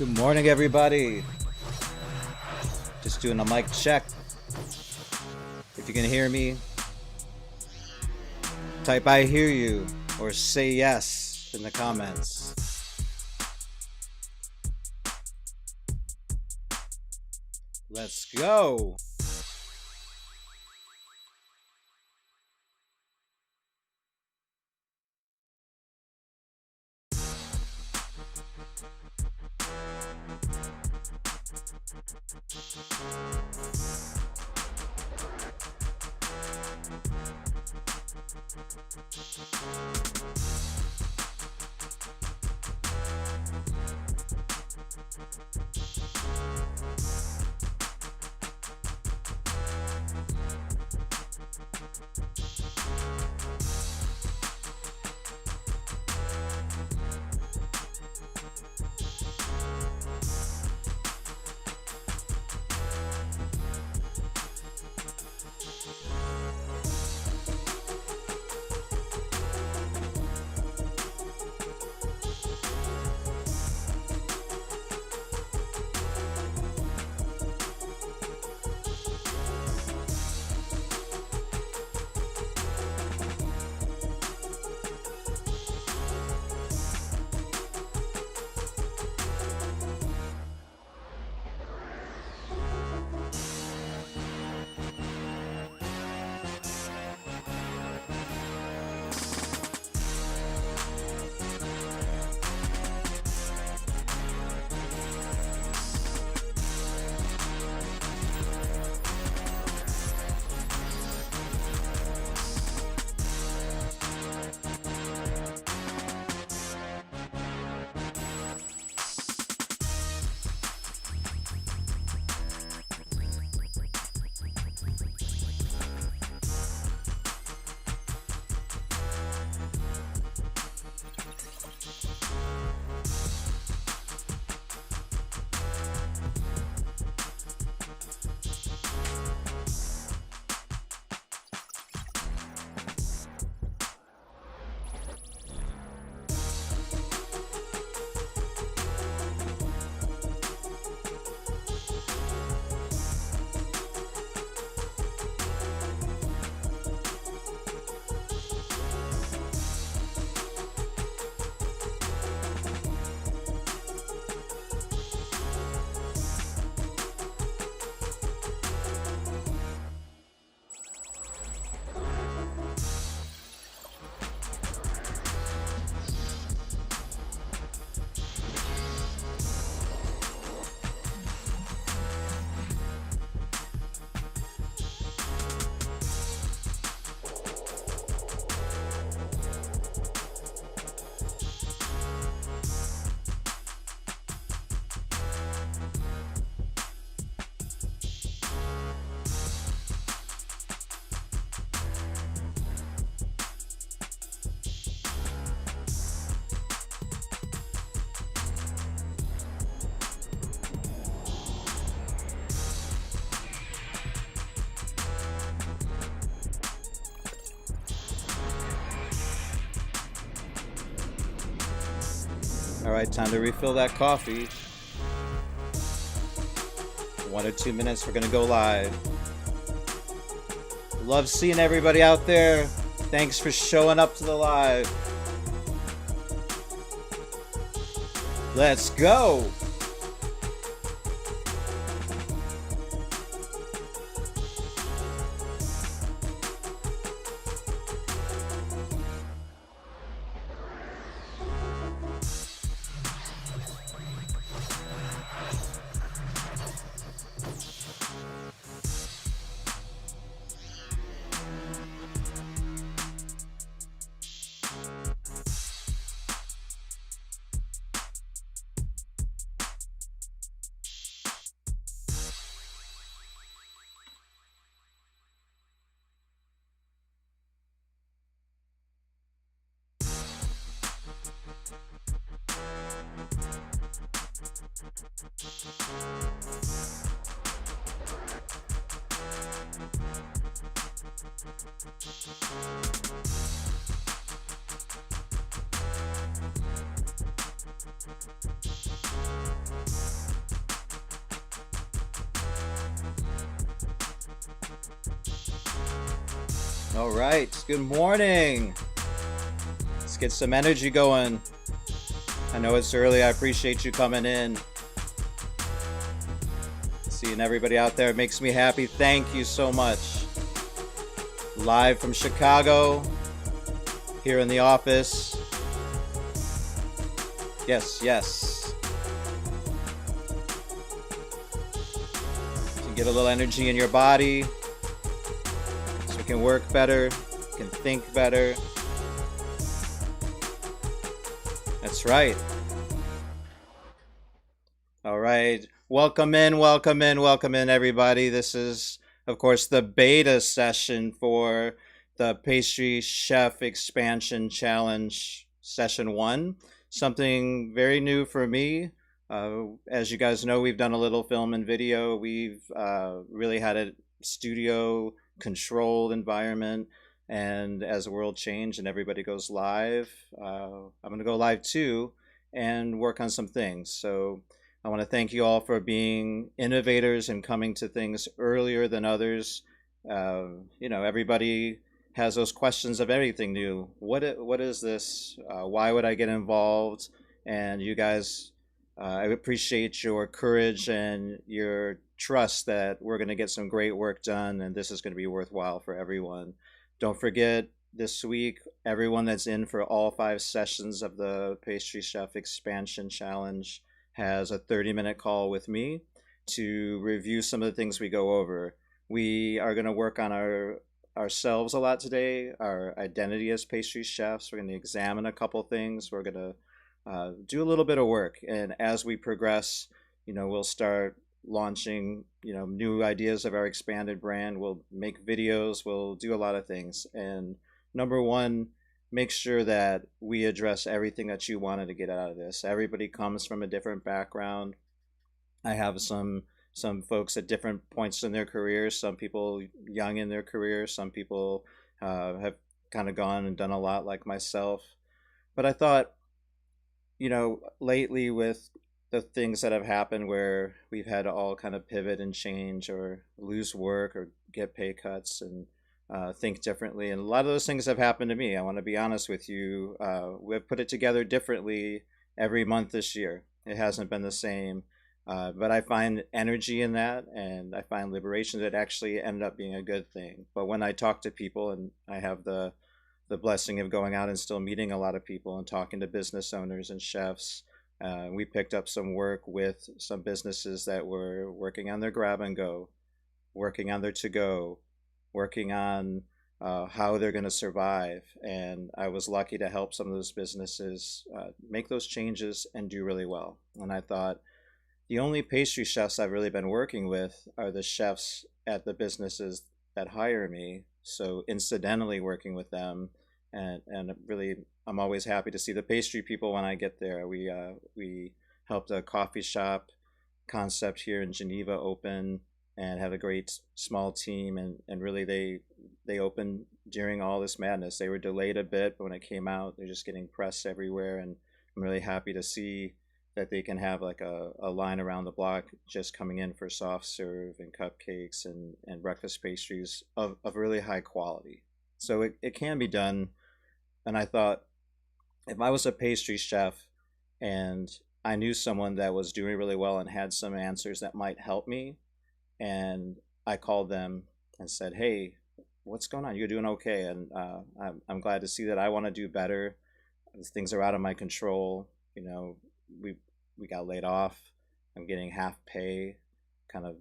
Good morning, everybody. Just doing a mic check. If you can hear me, type I hear you or say yes in the comments. Let's go. All right, time to refill that coffee. 1 or 2 minutes, we're gonna go live. Love seeing everybody out there. Thanks for showing up to the live. Let's go. All right, good morning. Let's get some energy going. I know it's early. I appreciate you coming in. Seeing everybody out there makes me happy. Thank you so much. Live from Chicago, here in the office. Yes, yes. To get a little energy in your body, so you can work better, you can think better. That's right. All right. Welcome in, welcome in, welcome in, everybody. This is, of course, the beta session for the Pastry Chef Expansion Challenge Session 1. Something very new for me. As you guys know, we've done a little film and video. We've really had a studio controlled environment. And as the world changed and everybody goes live, I'm going to go live too and work on some things. So I want to thank you all for being innovators and coming to things earlier than others. Everybody has those questions of everything new. What is this? Why would I get involved? And you guys, I appreciate your courage and your trust that we're going to get some great work done, and this is going to be worthwhile for everyone. Don't forget, this week, everyone that's in for all 5 sessions of the Pastry Chef Expansion Challenge has a 30-minute call with me to review some of the things we go over. We are going to work on ourselves a lot today, our identity as pastry chefs. We're going to examine a couple things. We're going to do a little bit of work. And as we progress, we'll start launching, new ideas of our expanded brand. We'll make videos. We'll do a lot of things. And number one, make sure that we address everything that you wanted to get out of this. Everybody comes from a different background. I have some folks at different points in their careers, some people young in their careers, some people have kind of gone and done a lot like myself. But I thought, lately with the things that have happened where we've had to all kind of pivot and change or lose work or get pay cuts and think differently. And a lot of those things have happened to me. I want to be honest with you. We've put it together differently every month this year. It hasn't been the same. But I find energy in that, and I find liberation that actually ended up being a good thing. But when I talk to people, and I have the blessing of going out and still meeting a lot of people and talking to business owners and chefs, we picked up some work with some businesses that were working on their grab and go, working on their to go, working on how they're going to survive. And I was lucky to help some of those businesses make those changes and do really well. And I thought, the only pastry chefs I've really been working with are the chefs at the businesses that hire me. So incidentally working with them, and really, I'm always happy to see the pastry people when I get there. We helped a coffee shop concept here in Geneva open and have a great small team, and really they opened during all this madness. They were delayed a bit, but when it came out, they're just getting press everywhere, and I'm really happy to see that they can have like a line around the block just coming in for soft serve and cupcakes and breakfast pastries of really high quality. So it can be done. And I thought, if I was a pastry chef and I knew someone that was doing really well and had some answers that might help me, and I called them and said, "Hey, what's going on? You're doing okay, and I'm glad to see that. I want to do better. Things are out of my control. You know, we we got laid off. I'm getting half pay, kind of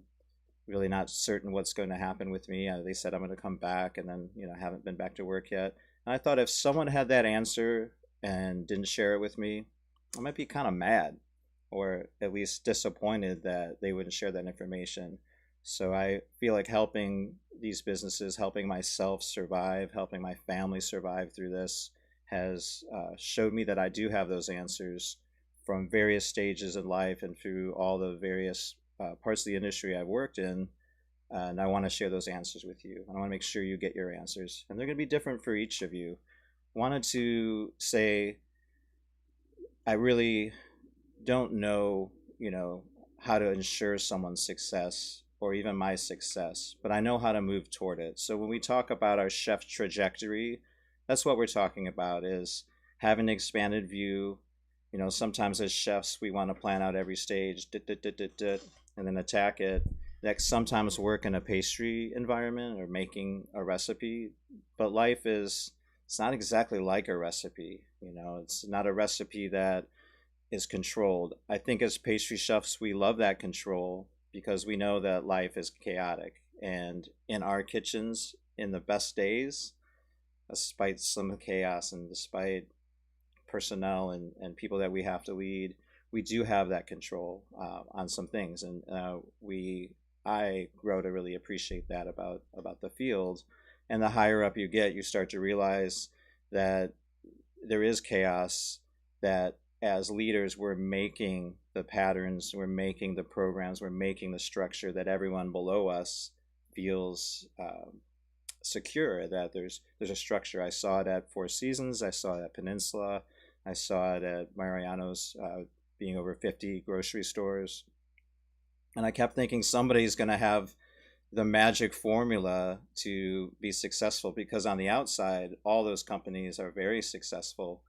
really not certain what's going to happen with me. They said I'm going to come back, and then I haven't been back to work yet. And I thought if someone had that answer and didn't share it with me, I might be kind of mad, or at least disappointed that they wouldn't share that information. So I feel like helping these businesses, helping myself survive, helping my family survive through this has showed me that I do have those answers from various stages in life and through all the various parts of the industry I've worked in. And I want to share those answers with you. I want to make sure you get your answers. And they're going to be different for each of you. Wanted to say, I really don't know, how to ensure someone's success or even my success, but I know how to move toward it. So when we talk about our chef trajectory, that's what we're talking about is having an expanded view. Sometimes as chefs, we want to plan out every stage, and then attack it. That sometimes work in a pastry environment or making a recipe, but life is, it's not exactly like a recipe. It's not a recipe that is controlled. I think as pastry chefs, we love that control because we know that life is chaotic. And in our kitchens, in the best days, despite some chaos and despite personnel and people that we have to lead, we do have that control on some things. And I grow to really appreciate that about the field. And the higher up you get, you start to realize that there is chaos, that as leaders, we're making the patterns, we're making the programs, we're making the structure that everyone below us feels secure, that there's a structure. I saw it at Four Seasons, I saw it at Peninsula, I saw it at Mariano's, being over 50 grocery stores. And I kept thinking somebody's going to have the magic formula to be successful, because on the outside, all those companies are very successful.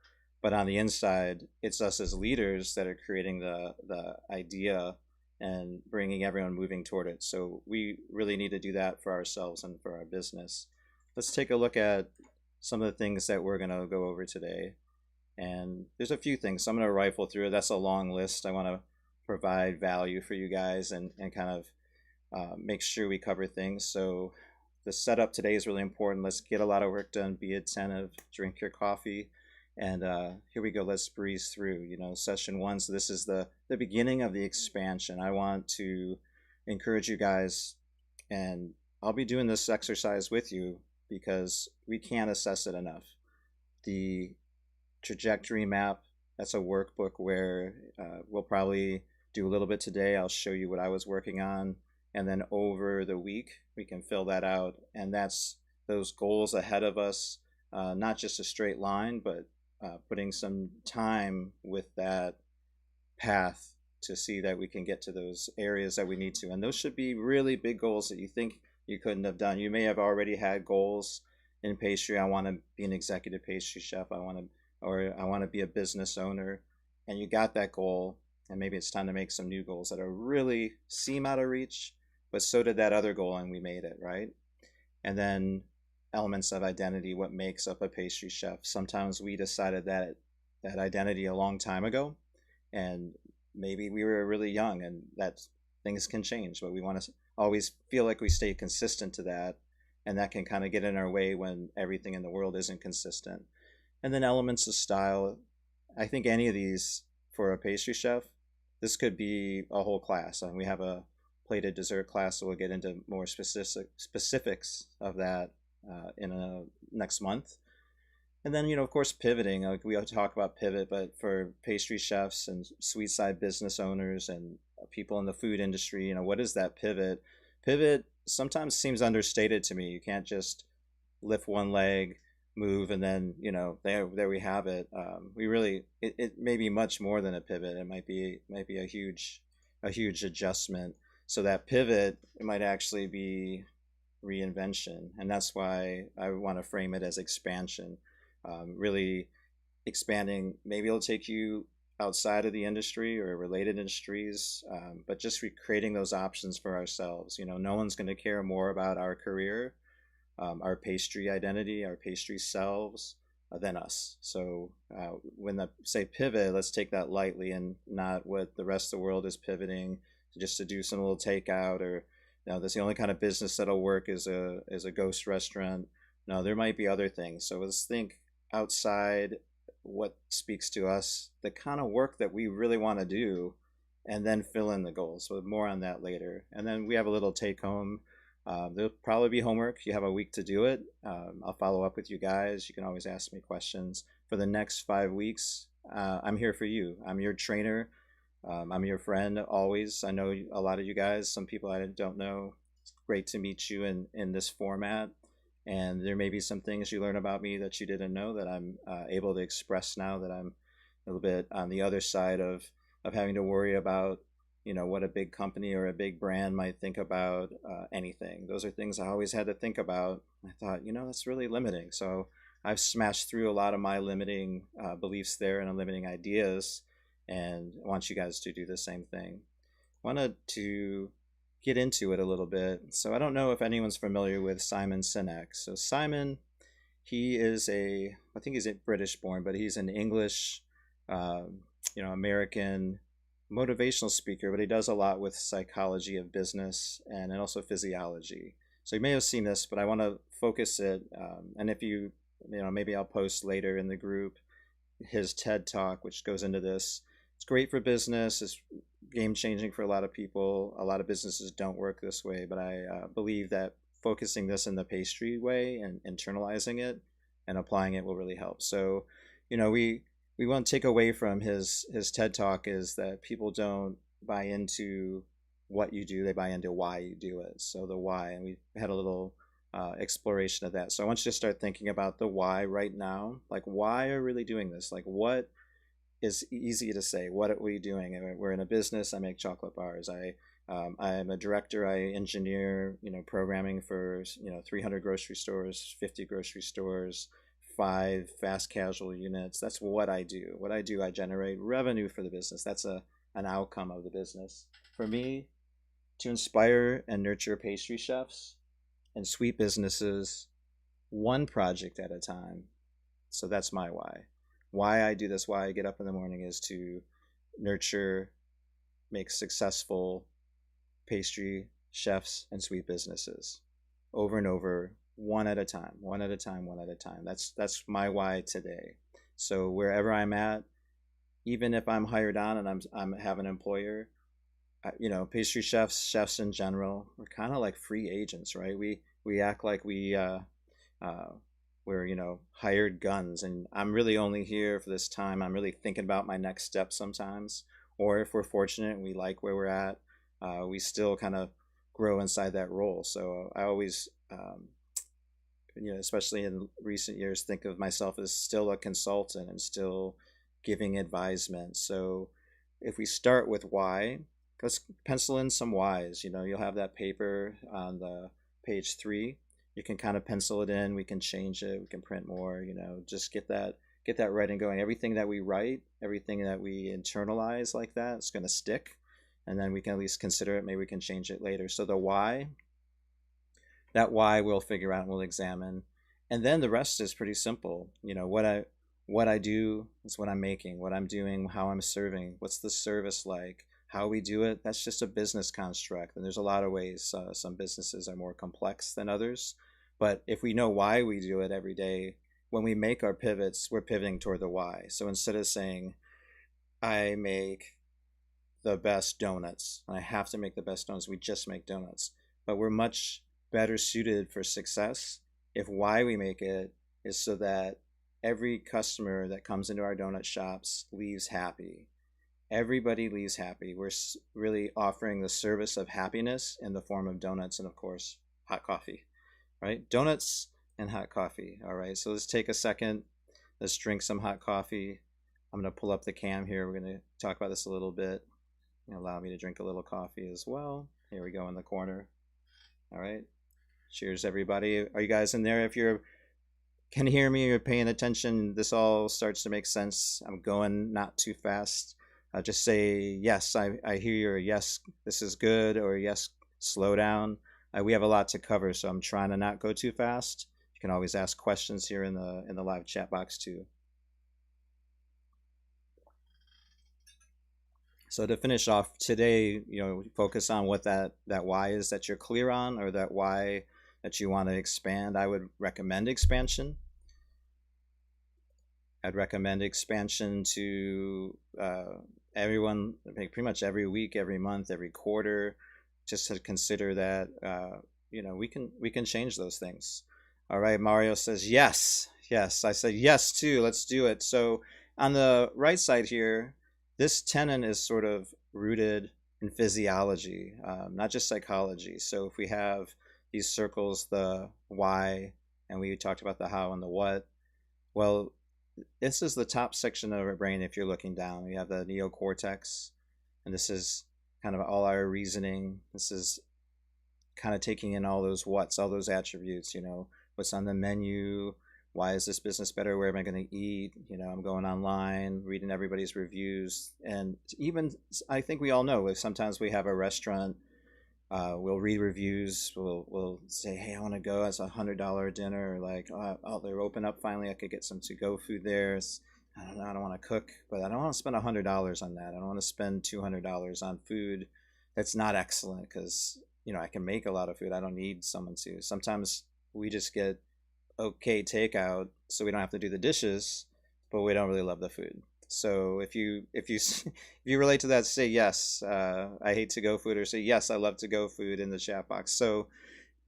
But on the inside, it's us as leaders that are creating the idea and bringing everyone moving toward it. So we really need to do that for ourselves and for our business. Let's take a look at some of the things that we're going to go over today. And there's a few things. So I'm going to rifle through it. That's a long list. I want to provide value for you guys and kind of make sure we cover things. So the setup today is really important. Let's get a lot of work done. Be attentive. Drink your coffee. And here we go. Let's breeze through, session one. So this is the beginning of the expansion. I want to encourage you guys, and I'll be doing this exercise with you because we can't assess it enough. The trajectory map, that's a workbook where we'll probably do a little bit today. I'll show you what I was working on. And then over the week, we can fill that out. And that's those goals ahead of us, not just a straight line, but putting some time with that path to see that we can get to those areas that we need to. And those should be really big goals that you think you couldn't have done. You may have already had goals in pastry. I want to be an executive pastry chef. I want to be a business owner. And you got that goal. And maybe it's time to make some new goals that are really seem out of reach, but so did that other goal and we made it, right? And then elements of identity, what makes up a pastry chef. Sometimes we decided that identity a long time ago, and maybe we were really young, and that things can change, but we want to always feel like we stay consistent to that, and that can kind of get in our way when everything in the world isn't consistent. And then elements of style. I think any of these for a pastry chef, this could be a whole class. And we have a plated dessert class, so we'll get into more specifics of that in next month. And then, of course, pivoting. Like we talk about pivot, but for pastry chefs and sweet side business owners and people in the food industry, what is that pivot? Pivot sometimes seems understated to me. You can't just lift one leg, move, and then there we have it. We really it may be much more than a pivot. It might be a huge adjustment. So that pivot, it might actually be reinvention, and that's why I want to frame it as expansion. Really expanding. Maybe it'll take you outside of the industry or related industries, but just creating those options for ourselves. No one's going to care more about our career, our pastry identity, our pastry selves, than us. So when I say pivot, let's take that lightly and not what the rest of the world is pivoting just to do some little takeout, or that's the only kind of business that'll work is a ghost restaurant. No, there might be other things. So let's think outside what speaks to us, the kind of work that we really want to do, and then fill in the goals. So more on that later. And then we have a little take home. There'll probably be homework. You have a week to do it. I'll follow up with you guys. You can always ask me questions. For the next 5 weeks, I'm here for you. I'm your trainer. I'm your friend always. I know a lot of you guys, some people I don't know. It's great to meet you in this format. And there may be some things you learn about me that you didn't know that I'm able to express now that I'm a little bit on the other side of having to worry about what a big company or a big brand might think about anything. Those are things I always had to think about. I thought, that's really limiting. So I've smashed through a lot of my limiting beliefs there and limiting ideas, and I want you guys to do the same thing. Wanted to get into it a little bit. So I don't know if anyone's familiar with Simon Sinek. So Simon, I think he's a British born, but he's an English, American motivational speaker, but he does a lot with psychology of business and also physiology. So you may have seen this, but I want to focus it. And if maybe I'll post later in the group his TED Talk, which goes into this. It's great for business. It's game changing for a lot of people. A lot of businesses don't work this way, but I believe that focusing this in the pastry way and internalizing it and applying it will really help. So, we want to take away from his TED Talk is that people don't buy into what you do; they buy into why you do it. So the why, and we had a little exploration of that. So I want you to start thinking about the why right now. Like, why are we really doing this? Like, what is easy to say? What are we doing? We're in a business. I make chocolate bars. I'm a director. I engineer, programming for 300 grocery stores, 50 grocery stores, 5 fast casual units. That's what I do. What I do, I generate revenue for the business. That's an outcome of the business. For me, to inspire and nurture pastry chefs and sweet businesses, one project at a time. So that's my why. Why I do this, why I get up in the morning, is to nurture, make successful pastry chefs and sweet businesses over and over, one at a time, one at a time, one at a time. That's my why today. So wherever I'm at, even if I'm hired on and I'm have an employer, pastry chefs in general, we're kind of like free agents, right? We act like we're hired guns, and I'm really only here for this time. I'm really thinking about my next step sometimes, or if we're fortunate and we like where we're at, we still kind of grow inside that role. So I always especially in recent years, think of myself as still a consultant and still giving advisement. So if we start with why, let's pencil in some whys. You'll have that paper on the page 3. You can kind of pencil it in. We can change it. We can print more. Just get that writing going. Everything that we write, everything that we internalize like that, it's going to stick, and then we can at least consider it. Maybe we can change it later. So the why, that why we'll figure out and we'll examine, and then the rest is pretty simple. What I do is what I'm making, what I'm doing, how I'm serving, what's the service like, how we do it. That's just a business construct, and there's a lot of ways. Some businesses are more complex than others, but if we know why we do it every day, when we make our pivots, we're pivoting toward the why. So instead of saying, I make the best donuts, and I have to make the best donuts, we just make donuts. But we're much better suited for success if why we make it is so that every customer that comes into our donut shops leaves happy. Everybody leaves happy. We're really offering the service of happiness in the form of donuts and, of course, hot coffee, right? Donuts and hot coffee. All right, so let's take a second. Let's drink some hot coffee. I'm going to pull up the cam here. We're going to talk about this a little bit. Allow me to drink a little coffee as well. Here we go in the corner. All right. Cheers, everybody. Are you guys in there? If you can hear me, you're paying attention, this all starts to make sense. I'm going not too fast. Just say, yes, I hear your yes, this is good, or yes, slow down. We have a lot to cover, so I'm trying to not go too fast. You can always ask questions here in the live chat box too. So to finish off today, focus on what that why is that you're clear on, or that why that you want to expand. I would recommend expansion. I'd recommend expansion to everyone, pretty much every week, every month, every quarter, just to consider that we can change those things. All right, Mario says yes, yes. I said yes too. Let's do it. So on the right side here, this tenon is sort of rooted in physiology, not just psychology. So if we have these circles, the why, and we talked about the how and the what, well, this is the top section of our brain. If you're looking down, we have the neocortex, and this is kind of all our reasoning. This is kind of taking in all those what's, all those attributes, what's on the menu, why is this business better, where am I going to eat, I'm going online, reading everybody's reviews. And even, I think we all know, if sometimes we have a restaurant, we'll read reviews, we'll say, hey, I want to go, it's $100 dinner, or like, oh, they're open up finally, I could get some to-go food there. I don't know, I don't want to cook, but I don't want to spend $100 on that. I don't want to spend $200 on food that's not excellent, because I can make a lot of food. I don't need someone to. Sometimes we just get okay takeout, so we don't have to do the dishes, but we don't really love the food. So if you if you relate to that, say yes, I hate to go food, or say yes, I love to go food in the chat box. So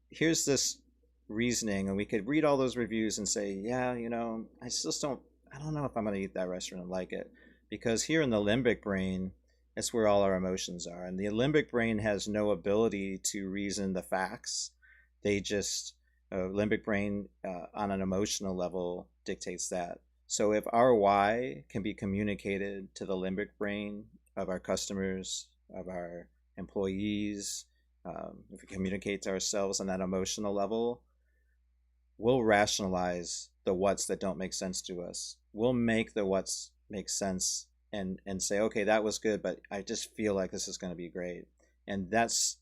here's this reasoning, and we could read all those reviews and say, yeah, I don't know if I'm going to eat that restaurant and like it, because here in the limbic brain, it's where all our emotions are, and the limbic brain has no ability to reason the facts. They just limbic brain on an emotional level dictates that. So if our why can be communicated to the limbic brain of our customers, of our employees, if we communicate to ourselves on that emotional level, we'll rationalize the what's that don't make sense to us. We'll make the what's make sense, and say, okay, that was good, but I just feel like this is going to be great. And that's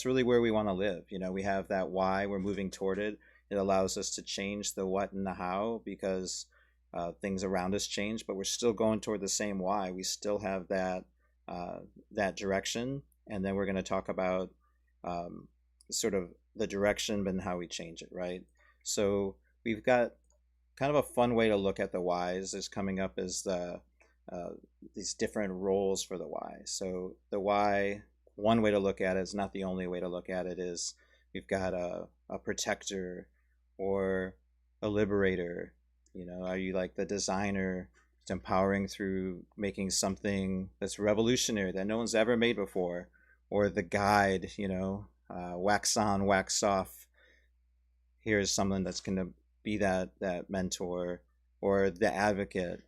really where we want to live. We have that why, we're moving toward it. It allows us to change the what and the how, because things around us change, but we're still going toward the same why. We still have that direction, and then we're going to talk about sort of the direction and how we change it, right? So we've got kind of a fun way to look at the whys is coming up as these different roles for the why. So the why, one way to look at it, is not the only way to look at it, is we've got a protector or a liberator. Are you like the designer? It's empowering through making something that's revolutionary that no one's ever made before, or the guide, wax on, wax off. Here's someone that's going to be that mentor, or the advocate,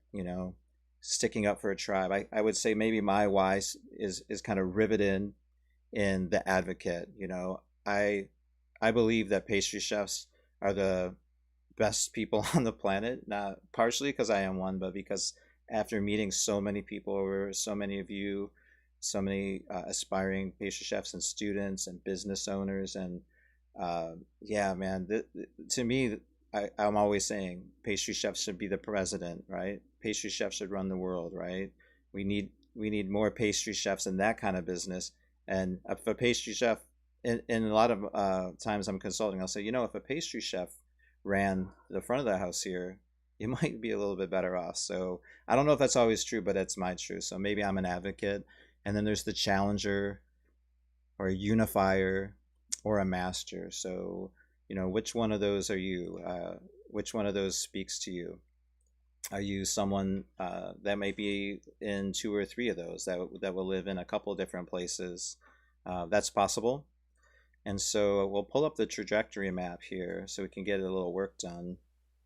sticking up for a tribe. I would say maybe my why is kind of riveted in the advocate. I believe that pastry chefs are the best people on the planet, not partially because I am one, but because after meeting so many people, over so many of you, so many aspiring pastry chefs and students and business owners, and yeah, man, to me, I'm always saying pastry chefs should be the president, right? Pastry chefs should run the world, right? We need more pastry chefs in that kind of business. And if a pastry chef, in a lot of times I'm consulting, I'll say, if a pastry chef ran the front of the house here, you might be a little bit better off. So I don't know if that's always true, but it's my truth. So maybe I'm an advocate. And then there's the challenger, or a unifier, or a master. So, which one of those are you? Which one of those speaks to you? Are you someone that may be in 2 or 3 of those, that will live in a couple of different places? That's possible. And so we'll pull up the trajectory map here so we can get a little work done.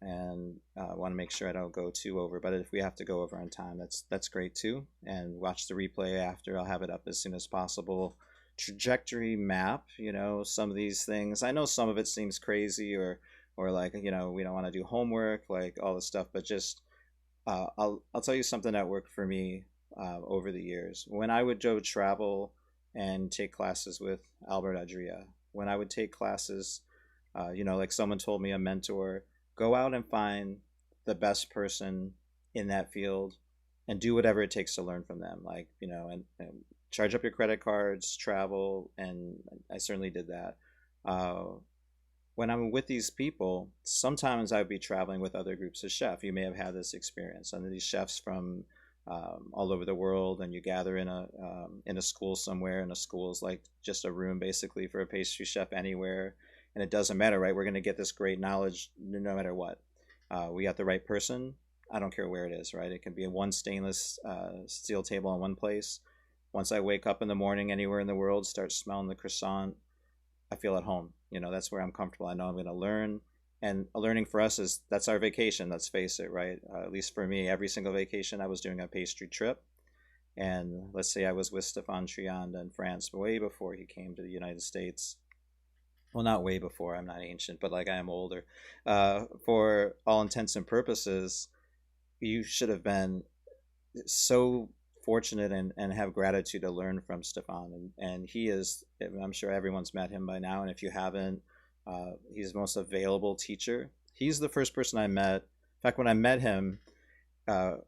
And want to make sure I don't go too over. But if we have to go over on time, that's great too. And watch the replay after. I'll have it up as soon as possible. Trajectory map. Some of these things. I know some of it seems crazy, or like we don't want to do homework, like all this stuff. But just I'll tell you something that worked for me over the years. When I would go travel and take classes with Albert Adria, when I would take classes, like someone told me, a mentor, go out and find the best person in that field and do whatever it takes to learn from them. Like, and charge up your credit cards, travel, and I certainly did that. When I'm with these people, sometimes I'd be traveling with other groups of chefs. You may have had this experience. And these chefs from all over the world, and you gather in a school somewhere, and a school is like just a room basically for a pastry chef anywhere, and it doesn't matter, right? We're going to get this great knowledge no matter what. We got the right person. I don't care where it is, right? It can be a one stainless steel table in one place. Once I wake up in the morning anywhere in the world, start smelling the croissant, I feel at home. That's where I'm comfortable. I know I'm going to learn. And learning for us that's our vacation. Let's face it, right? At least for me, every single vacation I was doing a pastry trip. And let's say I was with Stéphane Triand in France way before he came to the United States. Well, not way before. I'm not ancient, but like I am older. For all intents and purposes, you should have been so fortunate and have gratitude to learn from Stefan. And he is, I'm sure everyone's met him by now. And if you haven't, he's the most available teacher. He's the first person I met. In fact, when I met him,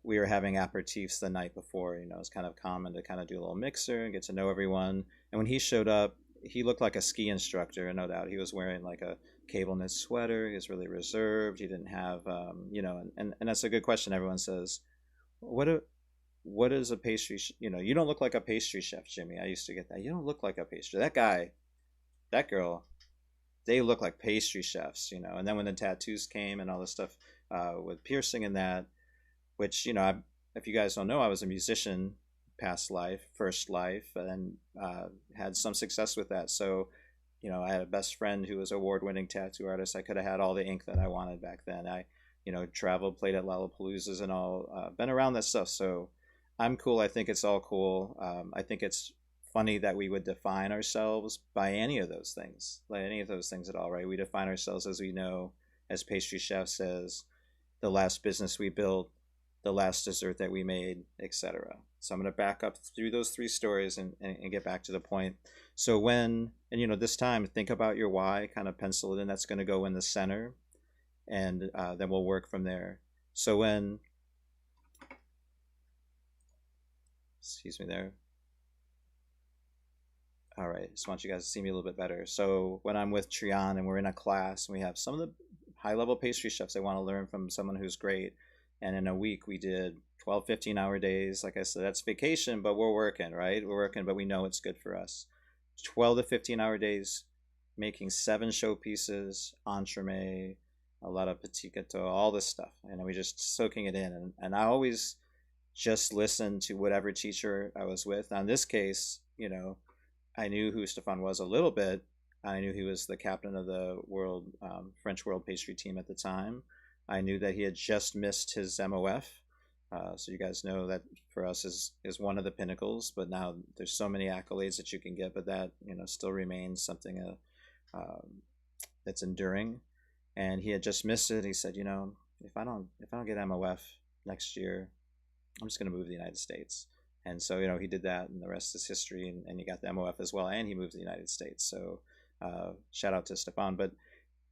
we were having aperitifs the night before. It's kind of common to kind of do a little mixer and get to know everyone. And when he showed up, he looked like a ski instructor, no doubt. He was wearing like a cable knit sweater. He was really reserved. He didn't have, and that's a good question. Everyone says, what is a pastry? You don't look like a pastry chef, Jimmy. I used to get that. You don't look like a pastry. That guy, that girl, they look like pastry chefs, And then when the tattoos came and all this stuff with piercing and that, which, if you guys don't know, I was a musician past life, first life, and had some success with that. So, I had a best friend who was an award-winning tattoo artist. I could have had all the ink that I wanted back then. I, traveled, played at Lollapaloozas and all, been around that stuff. So I'm cool. I think it's all cool. I think it's funny that we would define ourselves by any of those things, like any of those things at all, right? We define ourselves, as we know, as pastry chefs, as the last business we built, the last dessert that we made, etc. So I'm going to back up through those three stories and get back to the point. So this time, think about your why, kind of pencil it in. That's going to go in the center, and then we'll work from there. So excuse me there. All right, just want you guys to see me a little bit better. So when I'm with Trian and we're in a class, and we have some of the high-level pastry chefs that want to learn from someone who's great. And in a week, we did 12, 15-hour days. Like I said, that's vacation, but we're working, right? We're working, but we know it's good for us. 12 to 15-hour days, making 7 showpieces, entremet, a lot of petit gâteau, all this stuff. And we just soaking it in. And I always just listened to whatever teacher I was with. Now, in this case, I knew who Stefan was a little bit. I knew he was the captain of the French world pastry team at the time. I knew that he had just missed his MOF. So you guys know that for us is one of the pinnacles, but now there's so many accolades that you can get, but that, still remains something that's enduring. And he had just missed it. He said, if I don't get MOF next year, I'm just going to move to the United States. And so, he did that, and the rest is history, and he got the MOF as well, and he moved to the United States. So shout out to Stefan. But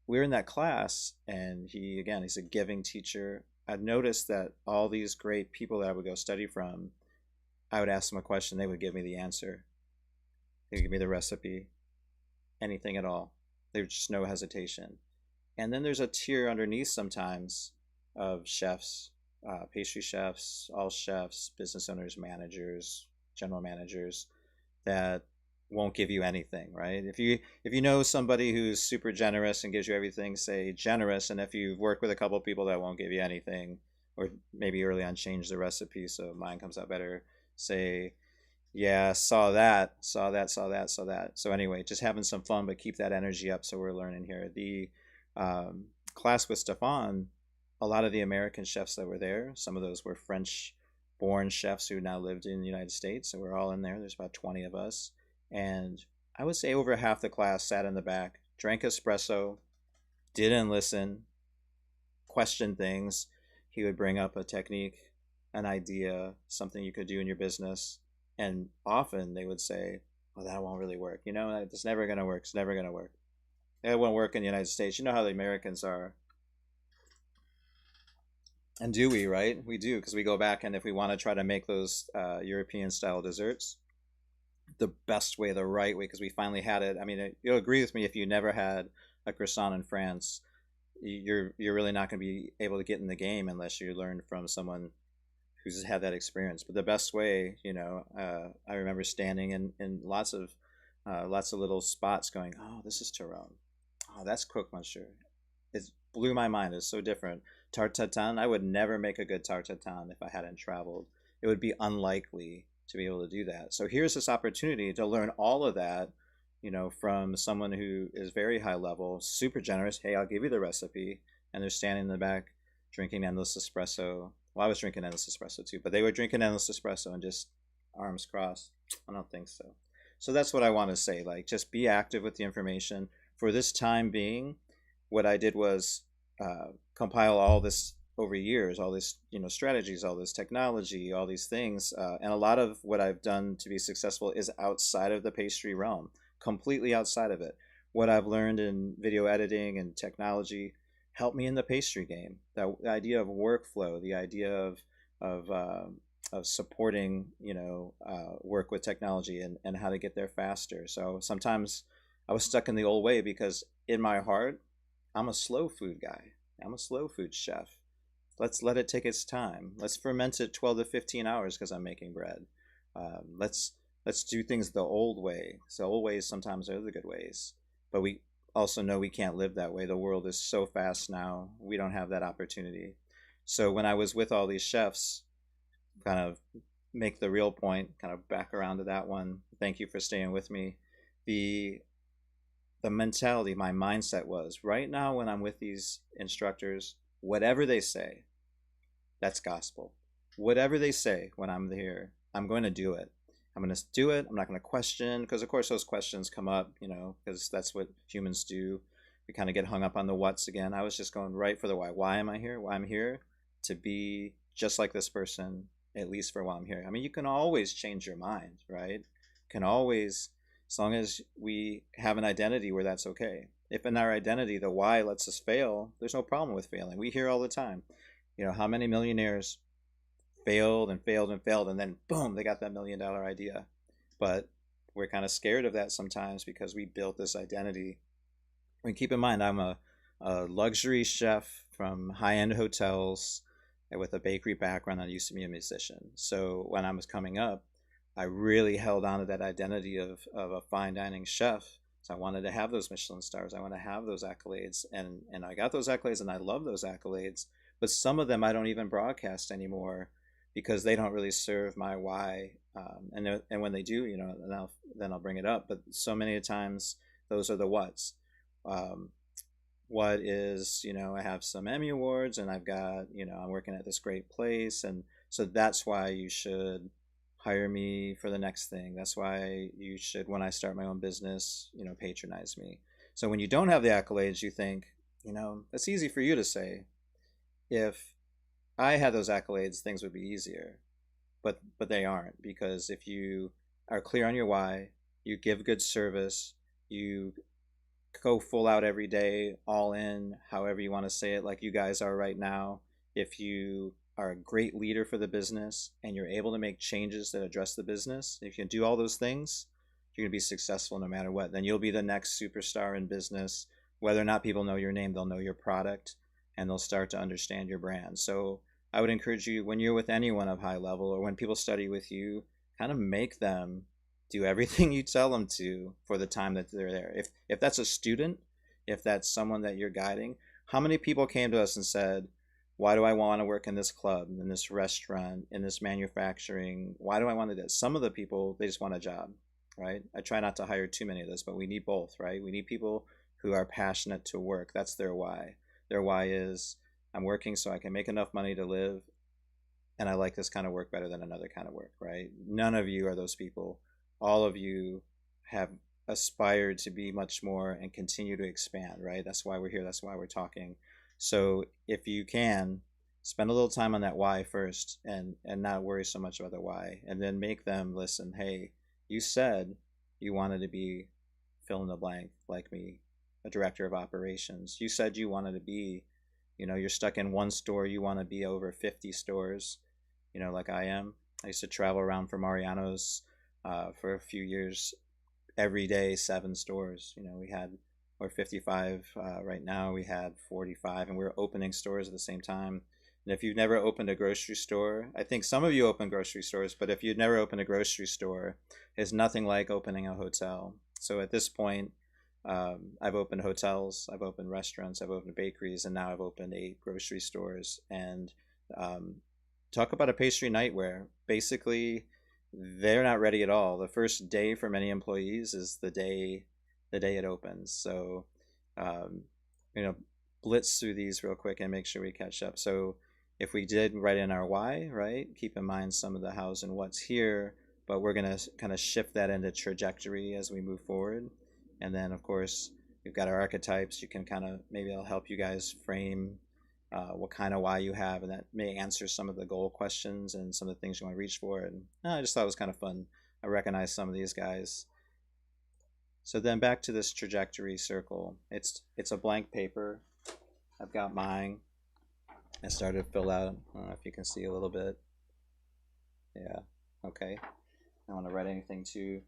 we were in that class, and he's a giving teacher. I've noticed that all these great people that I would go study from, I would ask them a question, they would give me the answer. They would give me the recipe, anything at all. There's just no hesitation. And then there's a tier underneath sometimes of chefs, pastry chefs, all chefs, business owners, managers, general managers, that won't give you anything, right? If you know somebody who's super generous and gives you everything, say generous. And if you've worked with a couple of people that won't give you anything, or maybe early on change the recipe so mine comes out better, say Yeah, saw that. So anyway, just having some fun, but keep that energy up. So we're learning here. The class with Stefan, a lot of the American chefs that were there, some of those were French-born chefs who now lived in the United States. So we're all in there. There's about 20 of us, and I would say over half the class sat in the back, drank espresso, didn't listen, questioned things. He would bring up a technique, an idea, something you could do in your business, and often they would say, "Well, that won't really work. You know, it's never going to work. It's never going to work. It won't work in the United States. You know how the Americans are." And do we, right? We do, because we go back and if we want to try to make those European style desserts the best way, the right way, because we finally had it. I mean, you'll agree with me if you never had a croissant in France, you're really not going to be able to get in the game unless you learn from someone who's had that experience. But the best way, I remember standing in lots of little spots, going, "Oh, this is Tyrone. Oh, that's croque monsieur." It blew my mind. It's so different. Tarte tatin. I would never make a good tarte tatin if I hadn't traveled. It would be unlikely to be able to do that. So here's this opportunity to learn all of that, from someone who is very high level, super generous. Hey, I'll give you the recipe. And they're standing in the back drinking endless espresso. Well, I was drinking endless espresso too, but they were drinking endless espresso and just arms crossed. I don't think so. So that's what I want to say. Like, just be active with the information. For this time being, what I did was compile all this over years, all this, strategies, all this technology, all these things. And a lot of what I've done to be successful is outside of the pastry realm, completely outside of it. What I've learned in video editing and technology helped me in the pastry game. The idea of workflow, the idea of supporting, work with technology and how to get there faster. So sometimes I was stuck in the old way because in my heart, I'm a slow food guy. I'm a slow food chef. Let's let it take its time. Let's ferment it 12 to 15 hours because I'm making bread. Let's do things the old way. So old ways sometimes are the good ways, but we also know we can't live that way. The world is so fast now. We don't have that opportunity. So when I was with all these chefs, kind of make the real point, kind of back around to that one. Thank you for staying with me. The the mentality, my mindset was right now when I'm with these instructors, whatever they say, that's gospel. Whatever they say when I'm here, I'm going to do it. I'm going to do it. I'm not going to question, because of course those questions come up, because that's what humans do. We kind of get hung up on the what's again. I was just going right for the why. Why am I here? Why I'm here to be just like this person, at least for while I'm here. I mean, you can always change your mind, right? Can always, as long as we have an identity where that's okay. If in our identity the why lets us fail, there's no problem with failing. We hear all the time, how many millionaires failed and failed and failed, and then boom, they got that $1 million idea. But we're kind of scared of that sometimes because we built this identity. I mean, keep in mind, I'm a luxury chef from high-end hotels with a bakery background. I used to be a musician. So when I was coming up, I really held on to that identity of a fine dining chef. So I wanted to have those Michelin stars. I want to have those accolades. And I got those accolades and I love those accolades. But some of them I don't even broadcast anymore because they don't really serve my why. And when they do, then I'll bring it up. But so many times those are the whats. What is, I have some Emmy awards and I've got, I'm working at this great place. And so that's why you should hire me for the next thing. That's why you should, when I start my own business, patronize me. So when you don't have the accolades, you think, that's easy for you to say. If I had those accolades, things would be easier. But they aren't, because if you are clear on your why, you give good service, you go full out every day, all in, however you want to say it, like you guys are right now. If you are a great leader for the business and you're able to make changes that address the business, if you can do all those things, you're going to be successful no matter what. Then you'll be the next superstar in business. Whether or not people know your name, they'll know your product and they'll start to understand your brand. So I would encourage you, when you're with anyone of high level or when people study with you, kind of make them do everything you tell them to for the time that they're there. If that's a student, if that's someone that you're guiding, how many people came to us and said, Why do I want to work in this club, in this restaurant, in this manufacturing? Why do I want to do this? Some of the people, they just want a job, right? I try not to hire too many of those, but we need both, right? We need people who are passionate to work. That's their why. Their why is, I'm working so I can make enough money to live, and I like this kind of work better than another kind of work, right? None of you are those people. All of you have aspired to be much more and continue to expand, right? That's why we're here. That's why we're talking. So if you can, spend a little time on that why first, and not worry so much about the why, and then make them listen. Hey, you said you wanted to be fill in the blank like me, a director of operations. You said you wanted to be, you're stuck in one store, you want to be over 50 stores, like I am. I used to travel around for Mariano's for a few years, every day, 7 stores. We had, we're 55 right now. We had 45, and we were opening stores at the same time. And if you've never opened a grocery store, I think some of you open grocery stores, but if you've never opened a grocery store, it's nothing like opening a hotel. So at this point, I've opened hotels, I've opened restaurants, I've opened bakeries, and now I've opened 8 grocery stores. And um, talk about a pastry nightmare. Basically, they're not ready at all. The first day for many employees is the day it opens. So, um, you know, blitz through these real quick and make sure we catch up. So, if we did write in our why, right, keep in mind some of the hows and what's here, but we're going to kind of shift that into trajectory as we move forward. And then, of course, we've got our archetypes. You can kind of, maybe I'll help you guys frame what kind of why you have, and that may answer some of the goal questions and some of the things you want to reach for. And I just thought it was kind of fun. I recognize some of these guys. So then back to this trajectory circle. It's a blank paper. I've got mine. I started to fill out. I don't know if you can see a little bit. Yeah. Okay. I don't want to write anything too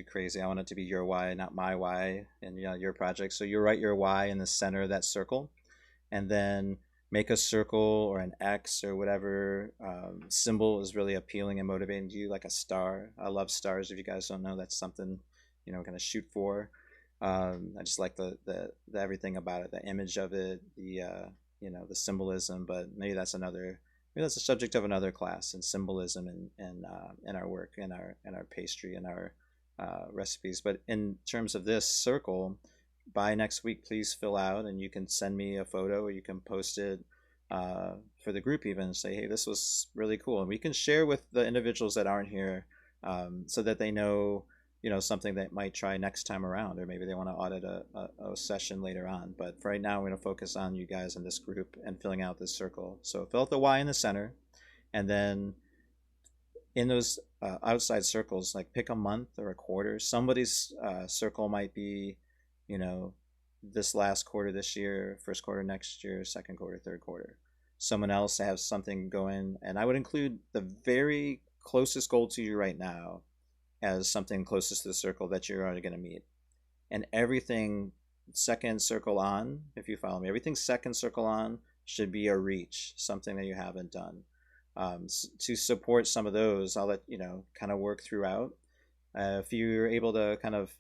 crazy. I want it to be your why, not my why, and your project. So you write your why in the center of that circle, and then make a circle or an X or whatever symbol is really appealing and motivating to you, like a star. I love stars. If you guys don't know, that's something kind of shoot for. I just like the everything about it, the image of it, the symbolism. But maybe that's the subject of another class, and symbolism in our work, in our pastry, and our recipes. But in terms of this circle, by next week, please fill out, and you can send me a photo, or you can post it for the group even, and say, hey, this was really cool. And we can share with the individuals that aren't here, so that they know something that might try next time around, or maybe they want to audit a session later on. But for right now, we're going to focus on you guys in this group and filling out this circle. So fill out the why in the center, and then in those outside circles, like pick a month or a quarter. Somebody's circle might be, this last quarter this year, first quarter next year, second quarter, third quarter. Someone else has something going, and I would include the very closest goal to you right now as something closest to the circle that you're already going to meet. And everything second circle on, if you follow me, everything second circle on should be a reach, something that you haven't done. To support some of those, I'll let kind of work throughout. If you're able to kind of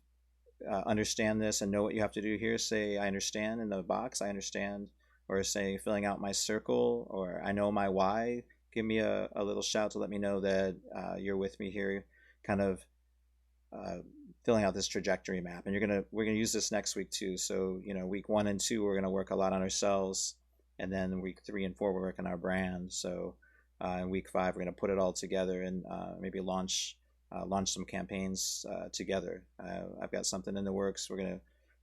understand this and know what you have to do here, say I understand in the box, I understand, or say filling out my circle, or I know my why. Give me a little shout to let me know that you're with me here, kind of filling out this trajectory map. And we're gonna use this next week too. So week 1 and 2 we're gonna work a lot on ourselves, and then week 3 and 4 we're working our brand. So in week 5 we're gonna put it all together and maybe launch some campaigns together. I've got something in the works.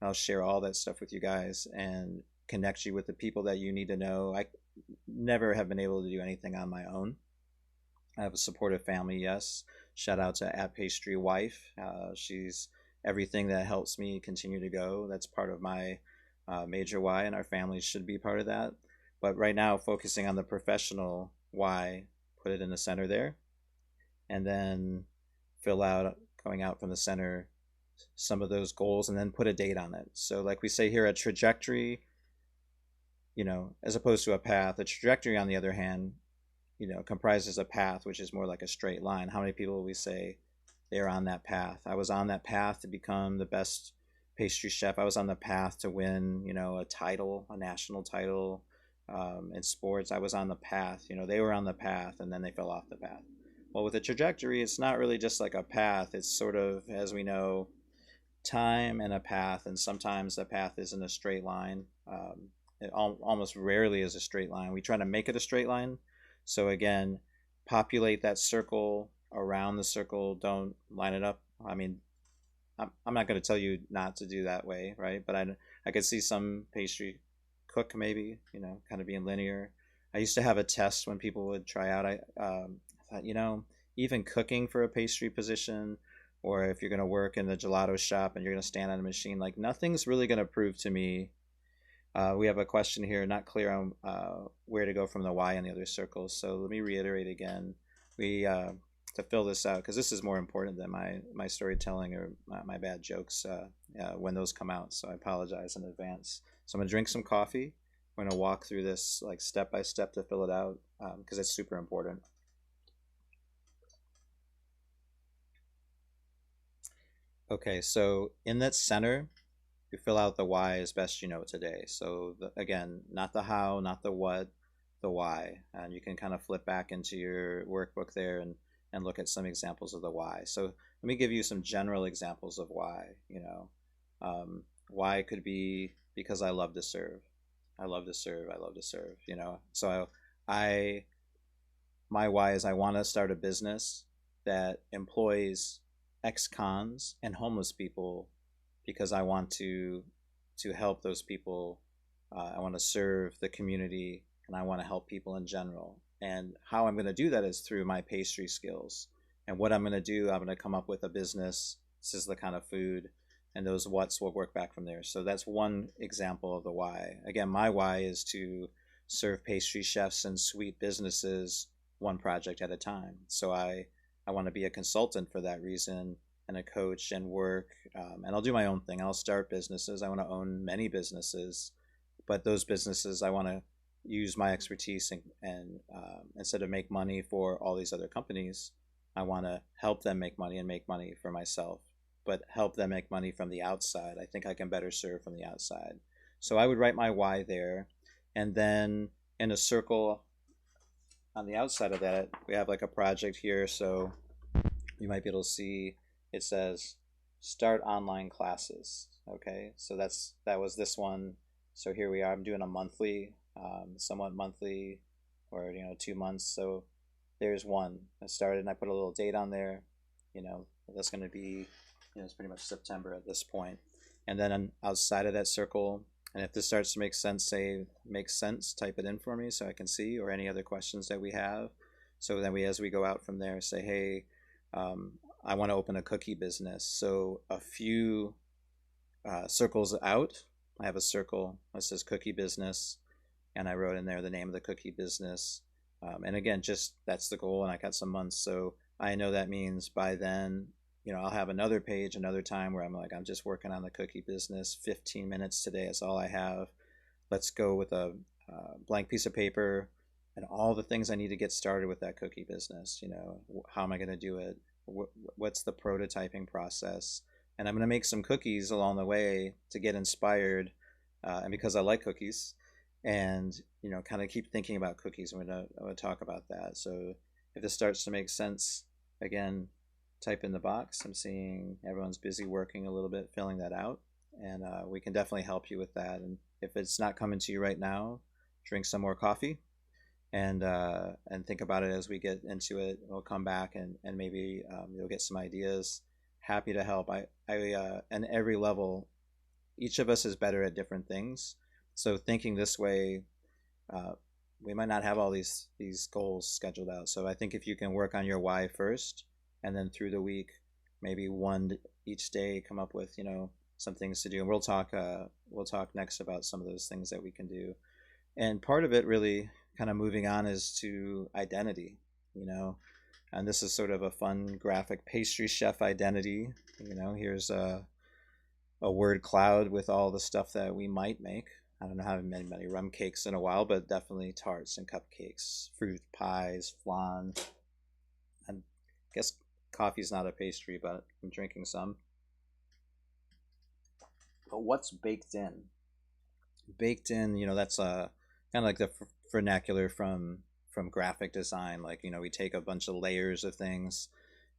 I'll share all that stuff with you guys and connect you with the people that you need to know. I never have been able to do anything on my own. I have a supportive family, yes. Shout out to @Pastry Wife. She's everything that helps me continue to go. That's part of my major why, and our families should be part of that. But right now, focusing on the professional why, put it in the center there, and then fill out, going out from the center, some of those goals, and then put a date on it. So like we say here, a trajectory, as opposed to a path. A trajectory, on the other hand, comprises a path, which is more like a straight line. How many people will we say they are on that path? I was on that path to become the best pastry chef. I was on the path to win, a title, a national title. In sports, I was on the path. They were on the path and then they fell off the path. Well, with a trajectory, it's not really just like a path. It's sort of, as we know, time and a path, and sometimes the path isn't a straight line. It almost rarely is a straight line. We try to make it a straight line. So again, populate that circle around the circle. Don't line it up. I mean, I'm not going to tell you not to do that way, right? But I could see some pastry cook maybe, kind of being linear. I used to have a test when people would try out. I thought, even cooking for a pastry position, or if you're going to work in the gelato shop and you're going to stand on a machine, like nothing's really going to prove to me. We have a question here, not clear on where to go from the why in the other circles. So let me reiterate again. We to fill this out, because this is more important than my storytelling or my bad jokes when those come out. So I apologize in advance. So I'm gonna drink some coffee. We're gonna walk through this like step by step to fill it out because it's super important. Okay, so in that center, you fill out the why as best you know today. So again, not the how, not the what, the why. And you can kind of flip back into your workbook there and look at some examples of the why. So let me give you some general examples of why. Why could be because I love to serve. I love to serve. I love to serve. So I my why is I want to start a business that employs ex-cons and homeless people because I want to help those people. I want to serve the community and I want to help people in general. And how I'm going to do that is through my pastry skills. And what I'm going to do, I'm going to come up with a business. This is the kind of food, and those what's will work back from there. So that's one example of the why. Again, my why is to serve pastry chefs and sweet businesses one project at a time. So I want to be a consultant for that reason and a coach and work. And I'll do my own thing. I'll start businesses. I want to own many businesses, but those businesses I want to use my expertise and instead of make money for all these other companies, I want to help them make money and make money for myself, but help them make money from the outside. I think I can better serve from the outside. So I would write my why there. And then in a circle on the outside of that, we have like a project here. So you might be able to see it says start online classes. Okay, so that was this one. So here we are. I'm doing a monthly, somewhat monthly, or 2 months. So there's one. I started and I put a little date on there. That's going to be, it's pretty much September at this point. And then outside of that circle, and if this starts to make sense, say makes sense, type it in for me so I can see, or any other questions that we have. So then as we go out from there, say, hey, I want to open a cookie business. So a few circles out, I have a circle that says cookie business, and I wrote in there the name of the cookie business. And again, just that's the goal, and I got some months. So I know that means by then, I'll have another page, another time where I'm like, I'm just working on the cookie business, 15 minutes today. That's all I have. Let's go with a blank piece of paper and all the things I need to get started with that cookie business. How am I going to do it? What's the prototyping process? And I'm going to make some cookies along the way to get inspired. And because I like cookies and, kind of keep thinking about cookies, I'm going to talk about that. So if this starts to make sense, again, type in the box. I'm seeing everyone's busy working a little bit, filling that out. And we can definitely help you with that. And if it's not coming to you right now, drink some more coffee and think about it as we get into it. We'll come back and maybe you'll get some ideas. Happy to help. I and every level, each of us is better at different things. So thinking this way, we might not have all these goals scheduled out. So I think if you can work on your why first, and then through the week, maybe one each day, come up with some things to do. And we'll talk next about some of those things that we can do. And part of it really kind of moving on is to identity, and this is sort of a fun graphic pastry chef identity. Here's a word cloud with all the stuff that we might make. I don't know how many rum cakes in a while, but definitely tarts and cupcakes, fruit pies, flan. I guess coffee's not a pastry, but I'm drinking some. But what's baked in? Baked in, that's kind of like the vernacular from graphic design. Like, we take a bunch of layers of things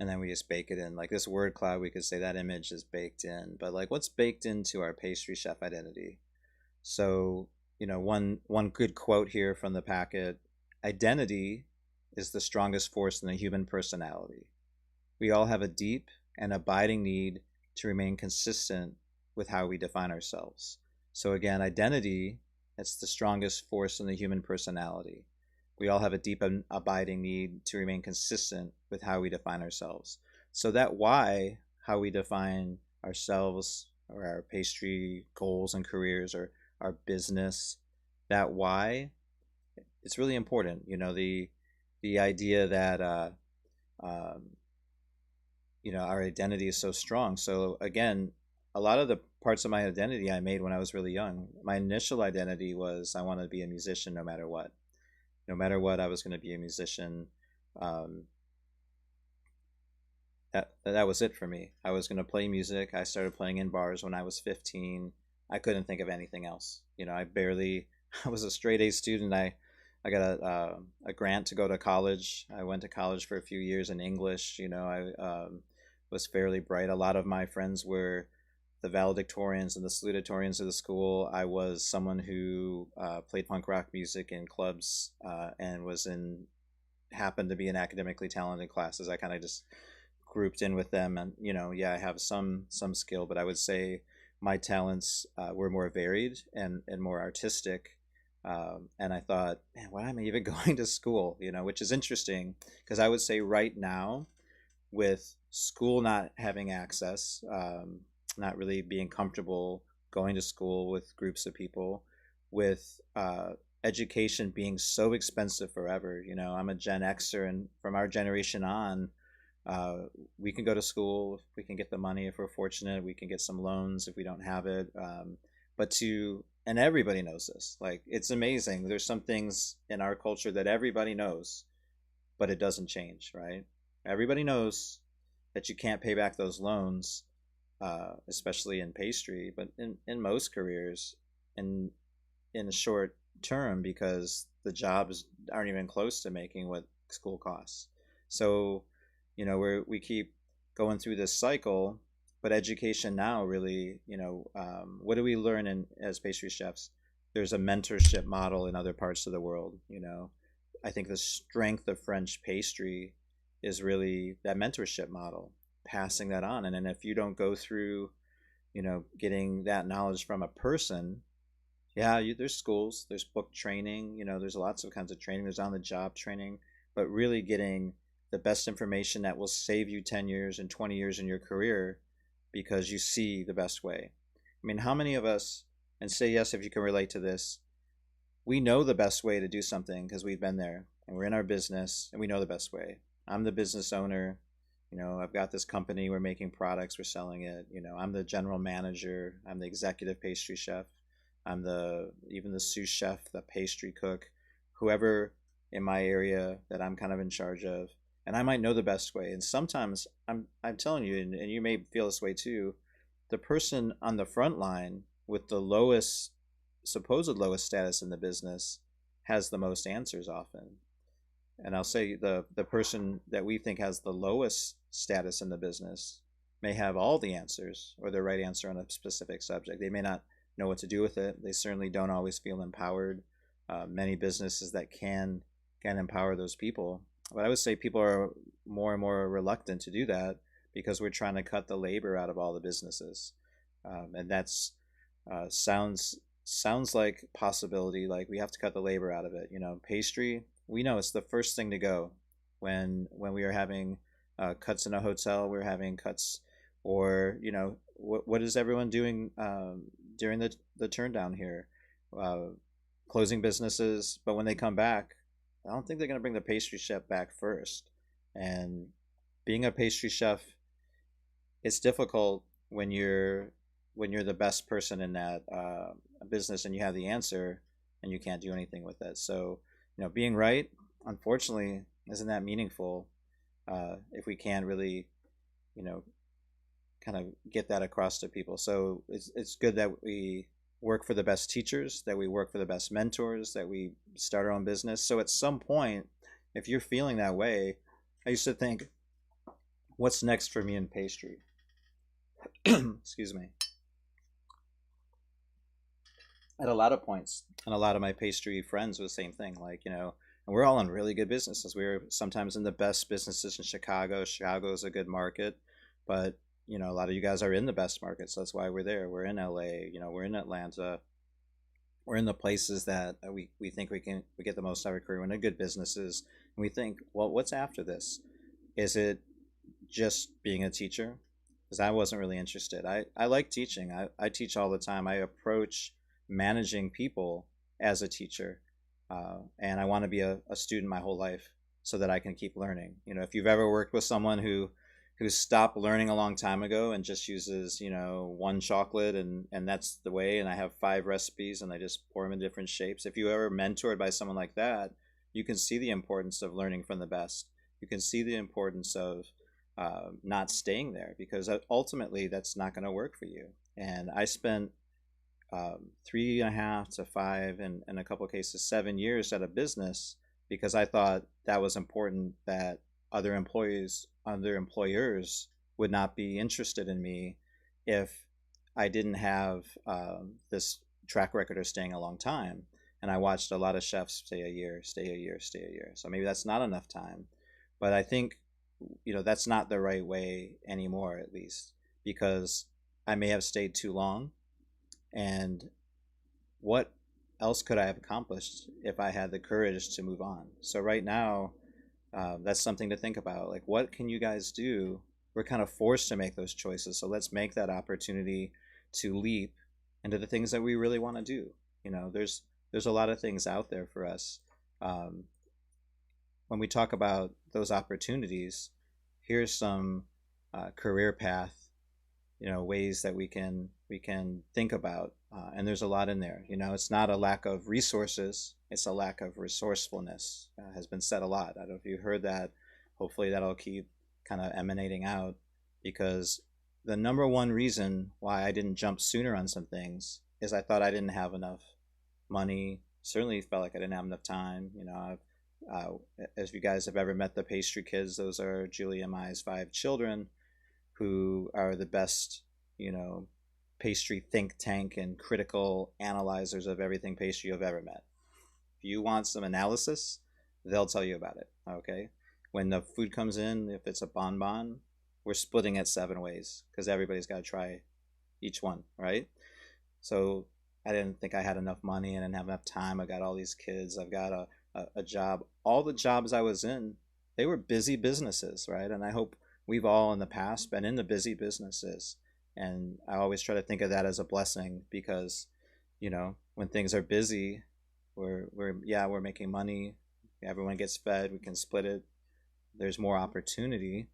and then we just bake it in. Like this word cloud, we could say that image is baked in, but like what's baked into our pastry chef identity? So, one good quote here from the packet: identity is the strongest force in the human personality. We all have a deep and abiding need to remain consistent with how we define ourselves. So again, identity, it's the strongest force in the human personality. We all have a deep and abiding need to remain consistent with how we define ourselves. So that why, how we define ourselves or our pastry goals and careers or our business, that why, it's really important. The idea that um, our identity is so strong. So again, a lot of the parts of my identity I made when I was really young. My initial identity was I wanted to be a musician no matter what. No matter what, I was going to be a musician. Um, that was it for me. I was going to play music. I started playing in bars when I was 15. I couldn't think of anything else. I barely. I was a straight A student. I got a grant to go to college. I went to college for a few years in English. I was fairly bright. A lot of my friends were the valedictorians and the salutatorians of the school. I was someone who played punk rock music in clubs and happened to be in academically talented classes. I kind of just grouped in with them, and yeah, I have some skill, but I would say my talents were more varied and more artistic. And I thought, man, why am I even going to school? Which is interesting because I would say right now, with school not having access, not really being comfortable going to school with groups of people, with education being so expensive forever. I'm a Gen Xer, and from our generation on, uh, we can go to school, we can get the money if we're fortunate, we can get some loans if we don't have it. And everybody knows this. Like, it's amazing. There's some things in our culture that everybody knows, but it doesn't change, right? Everybody knows that you can't pay back those loans, especially in pastry, but in most careers, in in a short term, because the jobs aren't even close to making what school costs. So, we keep going through this cycle, but education now really, what do we learn as pastry chefs? There's a mentorship model in other parts of the world. I think the strength of French pastry is really that mentorship model, passing that on. And then if you don't go through, getting that knowledge from a person, yeah, there's schools, there's book training, there's lots of kinds of training, there's on the job training, but really getting the best information that will save you 10 years and 20 years in your career because you see the best way. I mean, how many of us, and say yes if you can relate to this, we know the best way to do something because we've been there and we're in our business and we know the best way. I'm the business owner. I've got this company, we're making products, we're selling it. I'm the general manager, I'm the executive pastry chef, I'm even the sous chef, the pastry cook, whoever in my area that I'm kind of in charge of. And I might know the best way. And sometimes I'm telling you, and you may feel this way too, the person on the front line with the supposed lowest status in the business has the most answers often. And I'll say the person that we think has the lowest status in the business may have all the answers or the right answer on a specific subject. They may not know what to do with it. They certainly don't always feel empowered. Many businesses that can empower those people, but I would say people are more and more reluctant to do that because we're trying to cut the labor out of all the businesses, and that's sounds like possibility. Like we have to cut the labor out of it. Pastry, we know it's the first thing to go when we are having cuts in a hotel. We're having cuts, or what is everyone doing during the turn down here? Uh, Closing businesses, but when they come back, I don't think they're going to bring the pastry chef back first. And being a pastry chef, it's difficult when you're the best person in that business and you have the answer and you can't do anything with it. So, being right, unfortunately, isn't that meaningful if we can't really, you know, kind of get that across to people. So it's good that we work for the best teachers, that we work for the best mentors, that we start our own business. So at some point, if you're feeling that way, I used to think, what's next for me in pastry? Excuse me. At a lot of points, and a lot of my pastry friends was the same thing. Like, and we're all in really good businesses. We're sometimes in the best businesses in Chicago. Chicago is a good market, but a lot of you guys are in the best markets. That's why we're there. We're in LA. We're in Atlanta. We're in the places that we think we get the most out of our career. We're in the good businesses, and we think, well, what's after this? Is it just being a teacher? Because I wasn't really interested. I like teaching. I teach all the time. I approach managing people as a teacher, and I want to be a student my whole life so that I can keep learning. If you've ever worked with someone who stopped learning a long time ago and just uses one chocolate, and that's the way, and I have 5 recipes and I just pour them in different shapes. If you ever mentored by someone like that, you can see the importance of learning from the best. You can see the importance of not staying there, because ultimately that's not going to work for you. And I spent 3.5 to 5, and in a couple of cases 7 years at a business, because I thought that was important, that other employers would not be interested in me if I didn't have this track record of staying a long time. And I watched a lot of chefs stay a year, stay a year, stay a year. So maybe that's not enough time, but I think that's not the right way anymore, at least, because I may have stayed too long. And what else could I have accomplished if I had the courage to move on? So right now, that's something to think about. Like, what can you guys do? We're kind of forced to make those choices. So let's make that opportunity to leap into the things that we really want to do. There's a lot of things out there for us. When we talk about those opportunities, here's some career path, ways that we can think about, and there's a lot in there. It's not a lack of resources, it's a lack of resourcefulness. Has been said a lot. I don't know if you heard that. Hopefully that'll keep kind of emanating out, because the number one reason why I didn't jump sooner on some things is I thought I didn't have enough money. Certainly felt like I didn't have enough time. As you guys have ever met the pastry kids, those are Julie and Mai's 5 children, who are the best, pastry think tank and critical analyzers of everything pastry you've ever met. If you want some analysis, they'll tell you about it. Okay, when the food comes in, if it's a bonbon, we're splitting it 7 ways because everybody's got to try each one, right? So I didn't think I had enough money, and I didn't have enough time. I got all these kids. I've got a job. All the jobs I was in, they were busy businesses, right? And I hope we've all in the past been in the busy businesses. And I always try to think of that as a blessing, because, when things are busy, we're making money. Everyone gets fed. We can split it. There's more opportunity.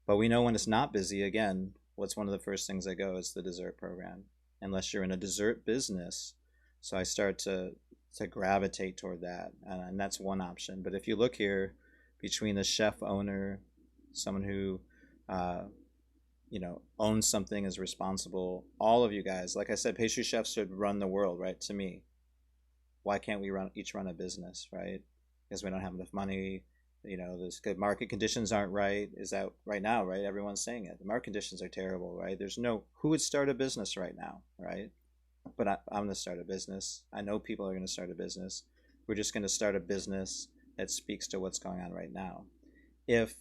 But we know when it's not busy, again, what's one of the first things that go? It's the dessert program, unless you're in a dessert business. So I start to gravitate toward that, and that's one option. But if you look here, between the chef owner, someone who owns something, is responsible, all of you guys, like I said, pastry chefs should run the world, right? To me, why can't we each run a business, right? Because we don't have enough money. There's good market conditions aren't right. Is that right now, right? Everyone's saying it. The market conditions are terrible, right? Who would start a business right now, right? But I'm going to start a business. I know people are going to start a business. We're just going to start a business that speaks to what's going on right now. If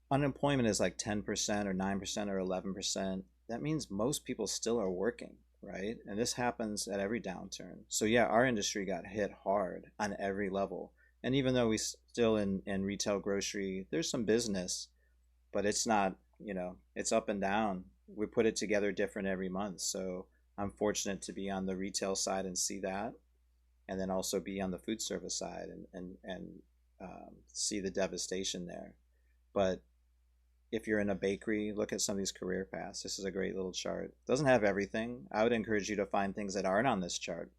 unemployment is like 10% or 9% or 11%, that means most people still are working, right? And this happens at every downturn. So yeah, our industry got hit hard on every level. And even though we still in retail grocery, there's some business, but it's not, it's up and down. We put it together different every month. So I'm fortunate to be on the retail side and see that, and then also be on the food service side and see the devastation there. But if you're in a bakery, look at some of these career paths. This is a great little chart. It doesn't have everything. I would encourage you to find things that aren't on this chart,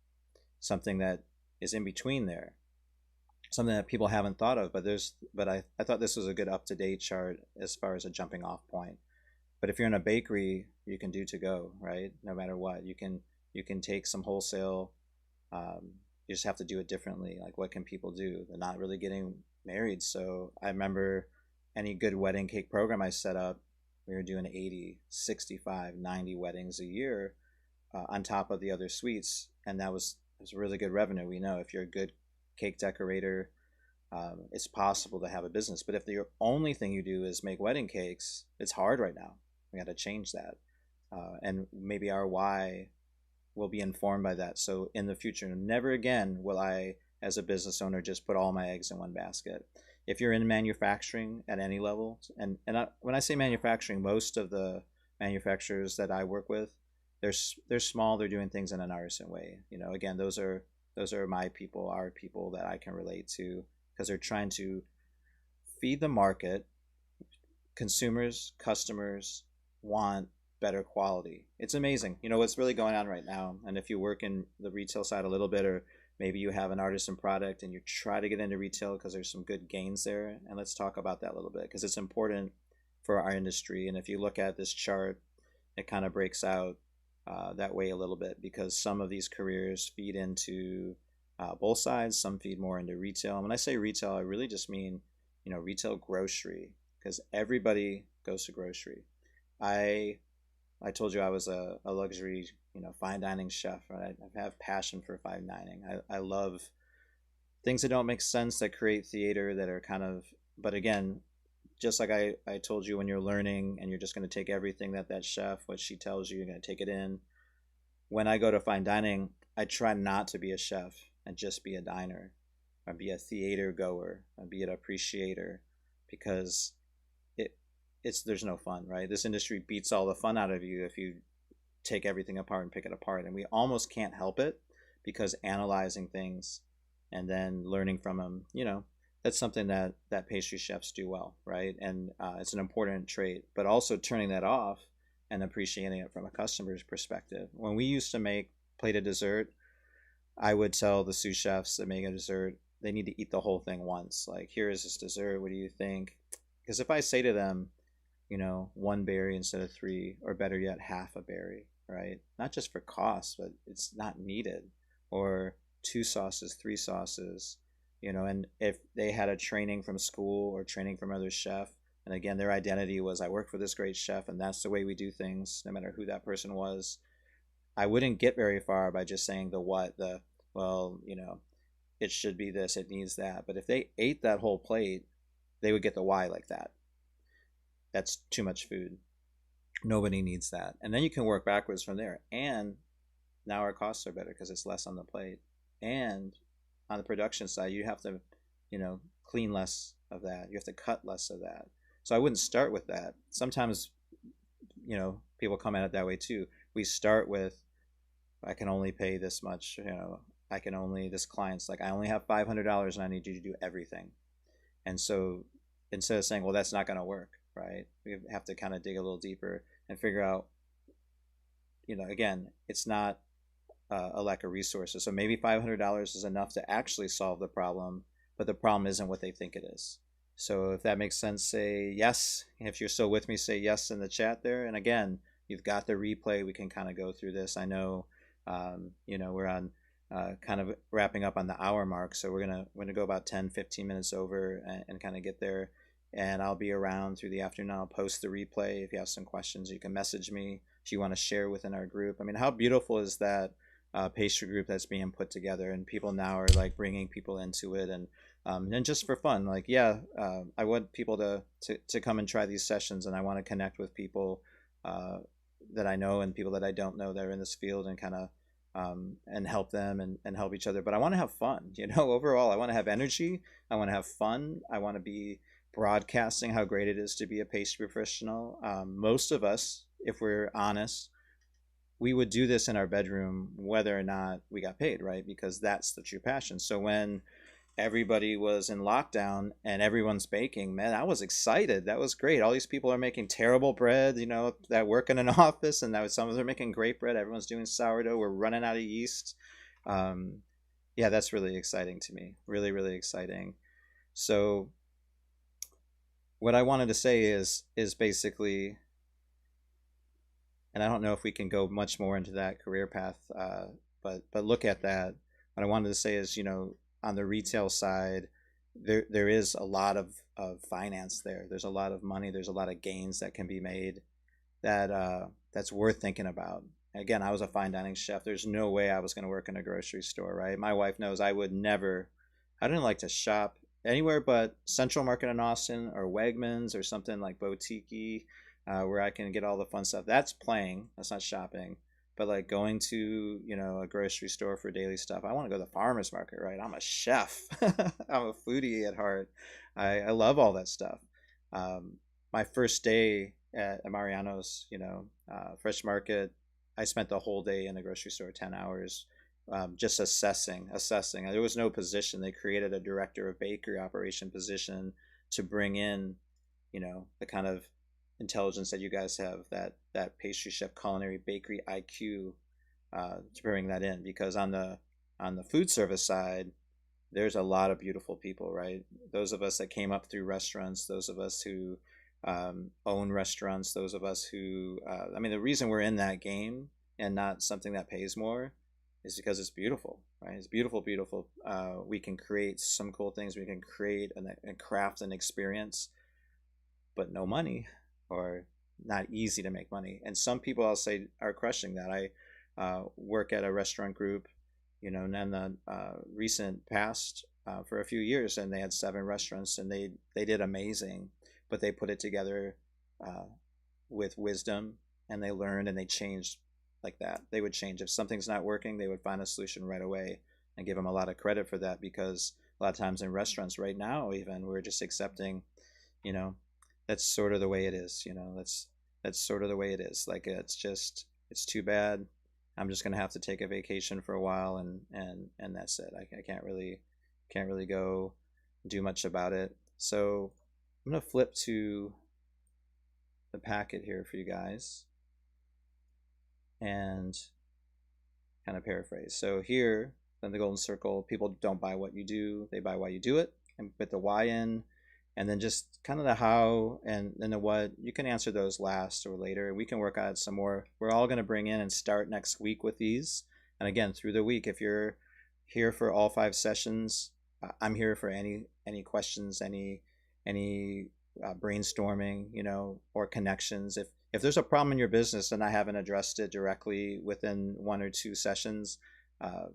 something that is in between there, something that people haven't thought of. But I thought this was a good up-to-date chart as far as a jumping off point. But if you're in a bakery, you can do to go, right? No matter what, you can You can take some wholesale. You just have to do it differently. Like, what can people do? They're not really getting married. So I remember any good wedding cake program I set up, we were doing 80, 65, 90 weddings a year, on top of the other suites. And was really good revenue. We know if you're a good cake decorator, it's possible to have a business. But if the only thing you do is make wedding cakes, it's hard right now. We got to change that. And maybe our why will be informed by that. So in the future, never again will I, as a business owner, just put all my eggs in one basket. If you're in manufacturing at any level, when I say manufacturing, most of the manufacturers that I work with, they're small. They're doing things in an artisan way. Again, those are my people, our people that I can relate to, because they're trying to feed the market. Consumers, customers want better quality. It's amazing. What's really going on right now. And if you work in the retail side a little bit, or maybe you have an artisan product and you try to get into retail because there's some good gains there. And let's talk about that a little bit, because it's important for our industry. And if you look at this chart, it kind of breaks out that way a little bit, because some of these careers feed into both sides. Some feed more into retail. And when I say retail, I really just mean, retail grocery, because everybody goes to grocery. I told you I was a luxury, fine dining chef. Right? I have passion for fine dining. I love things that don't make sense, that create theater, that are kind of, but again, just like I told you, when you're learning and you're just going to take everything that chef, what she tells you, you're going to take it in. When I go to fine dining, I try not to be a chef and just be a diner, or be a theater goer, or be an appreciator, because there's no fun, right? This industry beats all the fun out of you if you take everything apart and pick it apart. And we almost can't help it, because analyzing things and then learning from them, that's something that pastry chefs do well, right? And it's an important trait, but also turning that off and appreciating it from a customer's perspective. When we used to make plated dessert, I would tell the sous chefs that make a dessert, they need to eat the whole thing once. Like, here is this dessert. What do you think? Because if I say to them, one berry instead of three, or better yet, half a berry, right? Not just for cost, but it's not needed. Or 2 sauces, 3 sauces, and if they had a training from school or training from other chef, and again, their identity was, I work for this great chef and that's the way we do things, no matter who that person was, I wouldn't get very far by just saying well, it should be this, it needs that. But if they ate that whole plate, they would get the why like that. That's too much food. Nobody needs that. And then you can work backwards from there. And now our costs are better because it's less on the plate. And on the production side, you have to, clean less of that. You have to cut less of that. So I wouldn't start with that. Sometimes, people come at it that way too. We start with, I can only pay this much, this client's like, I only have $500 and I need you to do everything. And so instead of saying, well, that's not going to work, right? We have to kind of dig a little deeper and figure out, again, it's not a lack of resources. So maybe $500 is enough to actually solve the problem, but the problem isn't what they think it is. So if that makes sense, say yes. If you're still with me, say yes in the chat there. And again, you've got the replay. We can kind of go through this. I know, we're on kind of wrapping up on the hour mark. So we're gonna go about 10, 15 minutes over and kind of get there. And I'll be around through the afternoon. I'll post the replay. If you have some questions, you can message me. If you want to share within our group. I mean, how beautiful is that pastry group that's being put together, and people now are like bringing people into it, and just for fun, like, I want people to come and try these sessions, and I want to connect with people that I know and people that I don't know that are in this field, and kind of and help them and help each other. But I want to have fun, overall. I want to have energy. I want to have fun. I want to be broadcasting how great it is to be a pastry professional. Most of us, if we're honest, we would do this in our bedroom whether or not we got paid, right? Because that's the true passion. So when everybody was in lockdown and everyone's baking, man, I was excited. That was great. All these people are making terrible bread, that work in an office, and now some of them are making great bread. Everyone's doing sourdough. We're running out of yeast. That's really exciting to me. Really, really exciting. So what I wanted to say is basically, and I don't know if we can go much more into that career path, but look at that. What I wanted to say is, on the retail side, there is a lot of finance there. There's a lot of money. There's a lot of gains that can be made that's worth thinking about. Again, I was a fine dining chef. There's no way I was going to work in a grocery store, right? My wife knows I would never. I didn't like to shop anywhere but Central Market in Austin or Wegmans or something like boutique, where I can get all the fun stuff. That's playing. That's not shopping. But like going to a grocery store for daily stuff, I want to go to the farmers market, right? I'm a chef. I'm a foodie at heart. I love all that stuff. My first day at Mariano's, Fresh Market, I spent the whole day in the grocery store, 10 hours, just assessing. There was no position. They created a director of bakery operation position to bring in, the kind of intelligence that you guys have, that pastry chef, culinary, bakery IQ, to bring that in. Because on the food service side, there's a lot of beautiful people, right? Those of us that came up through restaurants, those of us who own restaurants, those of us who, the reason we're in that game and not something that pays more is because it's beautiful, right? It's beautiful, beautiful. We can create some cool things. We can create and craft an experience, but no money, or not easy to make money. And some people, I'll say, are crushing that. I work at a restaurant group, and in the recent past, for a few years, and they had 7 restaurants, and they did amazing, but they put it together with wisdom, and they learned, and they changed like that. They would change. If something's not working, they would find a solution right away, and give them a lot of credit for that, because a lot of times in restaurants right now, even, we're just accepting, that's sort of the way it is. That's sort of the way it is. Like, it's too bad. I'm just gonna have to take a vacation for a while, and that's it. I can't really go do much about it. So I'm gonna flip to the packet here for you guys and kind of paraphrase. So here, in the golden circle, people don't buy what you do, they buy why you do it, and put the why in, and then just kind of the how and then the what. You can answer those last or later. We can work out some more. We're all going to bring in and start next week with these. And again, through the week, if you're here for all 5 sessions, I'm here for any questions, any brainstorming, or connections. If there's a problem in your business and I haven't addressed it directly within 1 or 2 sessions,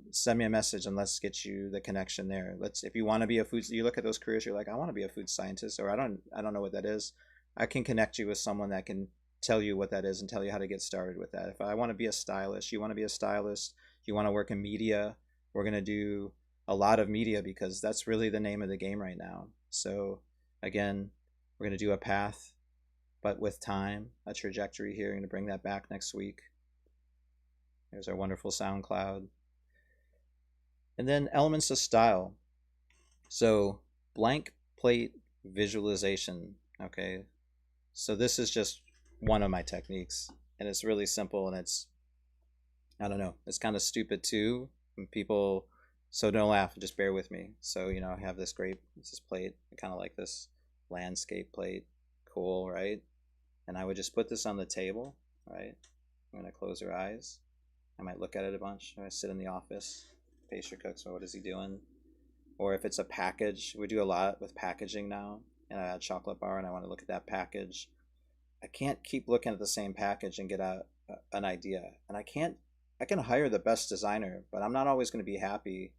send me a message and let's get you the connection there. If you want to be you look at those careers, you're like, I want to be a food scientist, or I don't know what that is. I can connect you with someone that can tell you what that is and tell you how to get started with that. If I want to be a stylist, you want to be a stylist, you want to work in media, we're going to do a lot of media, because that's really the name of the game right now. So again, we're going to do a path, but with time, a trajectory here. I'm going to bring that back next week. There's our wonderful SoundCloud. And then elements of style. So blank plate visualization. Okay. So this is just one of my techniques, and it's really simple, and I don't know, it's kind of stupid too. And people, so don't laugh, just bear with me. So, I have this plate. I kind of like this landscape plate. Cool, right? And I would just put this on the table, right? I'm going to close her eyes. I might look at it a bunch. I sit in the office. Pastry cook, so what is he doing? Or if it's a package, we do a lot with packaging now. And I had chocolate bar, and I want to look at that package. I can't keep looking at the same package and get an idea. And I can hire the best designer, but I'm not always going to be happy.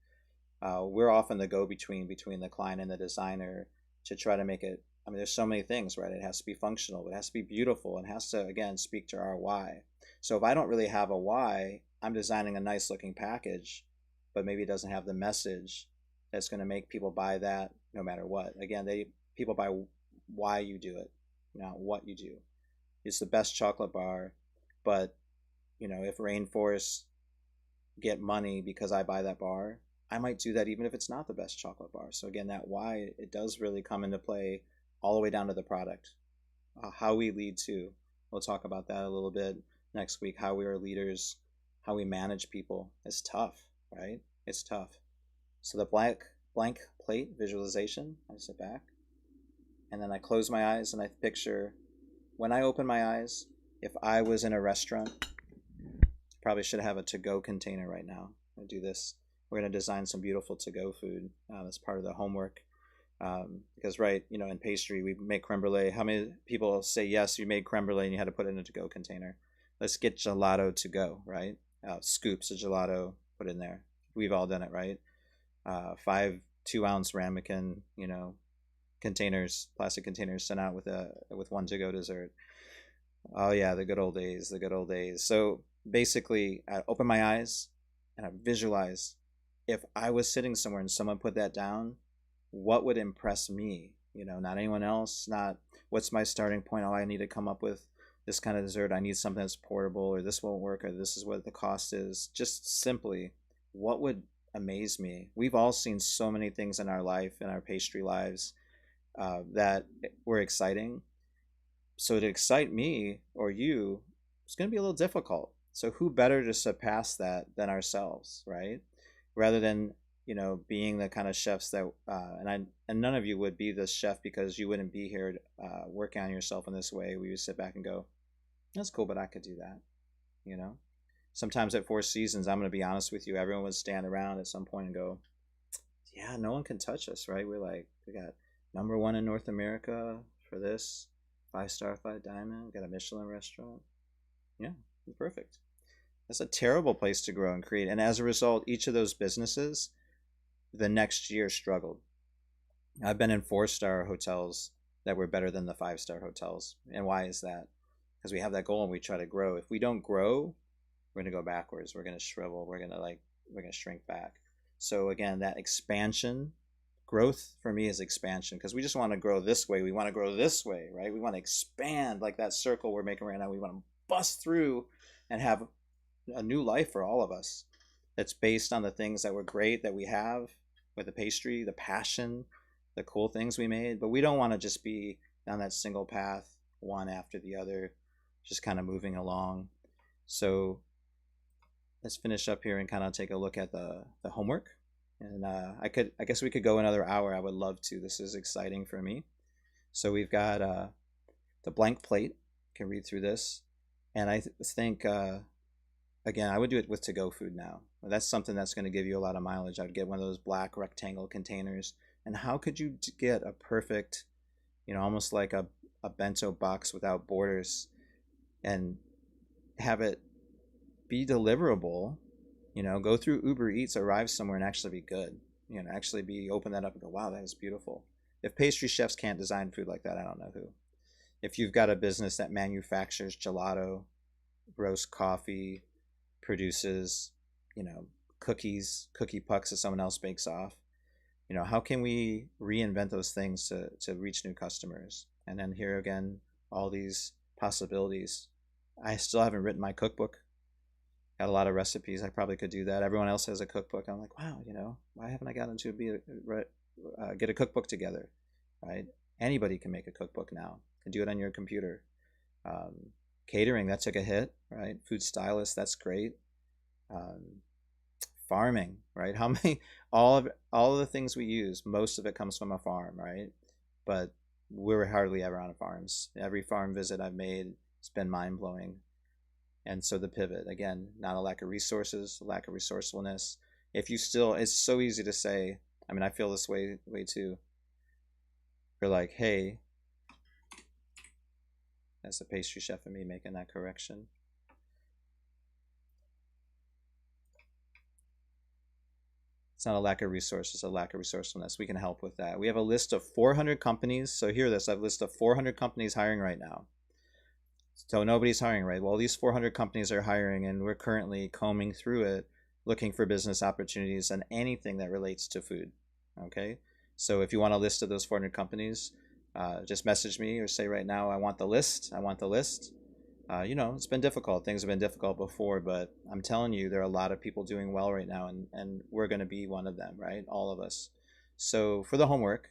We're often the go-between between the client and the designer to try to make it. There's so many things, right? It has to be functional, it has to be beautiful, and has to, again, speak to our why. So if I don't really have a why, I'm designing a nice looking package, but maybe it doesn't have the message that's going to make people buy that no matter what. Again, people buy why you do it, not what you do. It's the best chocolate bar, but if Rainforest get money because I buy that bar, I might do that even if it's not the best chocolate bar. So again, that why, it does really come into play all the way down to the product. How we lead too. We'll talk about that a little bit next week. How we are leaders, how we manage people. It's tough, right? It's tough. So the blank plate visualization, I sit back, and then I close my eyes and I picture, when I open my eyes, if I was in a restaurant, probably should have a to-go container right now. I do this. We're going to design some beautiful to-go food as part of the homework. Because right, in pastry we make creme brulee. How many people say yes, you made creme brulee and you had to put it in a to-go container? Let's get gelato to go, right? Scoops of gelato, put in there. We've all done it, right? 5 2-ounce ramekin, containers, plastic containers, sent out with one to go dessert. Oh yeah, the good old days, the good old days. So basically, I open my eyes and I visualize if I was sitting somewhere and someone put that down, what would impress me? Not anyone else, not what's my starting point. Oh, I need to come up with this kind of dessert. I need something that's portable, or this won't work, or this is what the cost is. Just simply, what would amaze me? We've all seen so many things in our life, in our pastry lives, that were exciting. So to excite me or you, it's going to be a little difficult. So who better to surpass that than ourselves, right? Rather than being the kind of chefs that and none of you would be this chef because you wouldn't be here working on yourself in this way. We would sit back and go, that's cool, but I could do that. Sometimes at Four Seasons, I'm going to be honest with you, everyone would stand around at some point and go, yeah, no one can touch us, right? We're like, we got #1 in North America for this, 5-star, 5 diamond, we got a Michelin restaurant. Yeah, perfect. That's a terrible place to grow and create. And as a result, each of those businesses the next year struggled. I've been in 4-star hotels that were better than the 5-star hotels. And why is that? Because we have that goal and we try to grow. If we don't grow, we're going to go backwards. We're going to shrivel. We're going to shrink back. So again, that expansion, growth for me is expansion, because we just want to grow this way. We want to grow this way, right? We want to expand like that circle we're making right now. We want to bust through and have a new life for all of us that's based on the things that were great that we have with the pastry, the passion, the cool things we made. But we don't want to just be down that single path, one after the other, just kind of moving along. So let's finish up here and kind of take a look at the homework. And I guess we could go another hour. I would love to. This is exciting for me. So we've got the blank plate. Can read through this, and I think again, I would do it with to-go food now. That's something that's going to give you a lot of mileage. I would get one of those black rectangle containers. And how could you get a perfect, almost like a bento box without borders, and have it be deliverable, go through Uber Eats, arrive somewhere and actually be good, actually be open that up and go, wow, that is beautiful. If pastry chefs can't design food like that, I don't know who. If you've got a business that manufactures gelato, roast coffee, produces, cookies, cookie pucks that someone else bakes off, how can we reinvent those things to reach new customers? And then here again, all these possibilities. I still haven't written my cookbook. Got a lot of recipes. I probably could do that. Everyone else has a cookbook. I'm like, wow, why haven't I gotten to get a cookbook together, right? Anybody can make a cookbook now. Can do it on your computer. Catering, that took a hit, right? Food stylist, that's great. Farming, right? How many, all of the things we use, most of it comes from a farm, right? But we're hardly ever on farms. Every farm visit I've made, it's been mind-blowing. And so the pivot, again, not a lack of resources, a lack of resourcefulness. It's so easy to say, I feel this way too. You're like, hey, that's the pastry chef in me making that correction. It's not a lack of resources, it's a lack of resourcefulness. We can help with that. We have a list of 400 companies. So hear this, I have a list of 400 companies hiring right now. So nobody's hiring, right? Well, these 400 companies are hiring, and we're currently combing through it, looking for business opportunities and anything that relates to food. Okay? So if you want a list of those 400 companies, just message me or say right now, I want the list. I want the list. It's been difficult. Things have been difficult before, but I'm telling you, there are a lot of people doing well right now, and we're going to be one of them, right? All of us. So for the homework,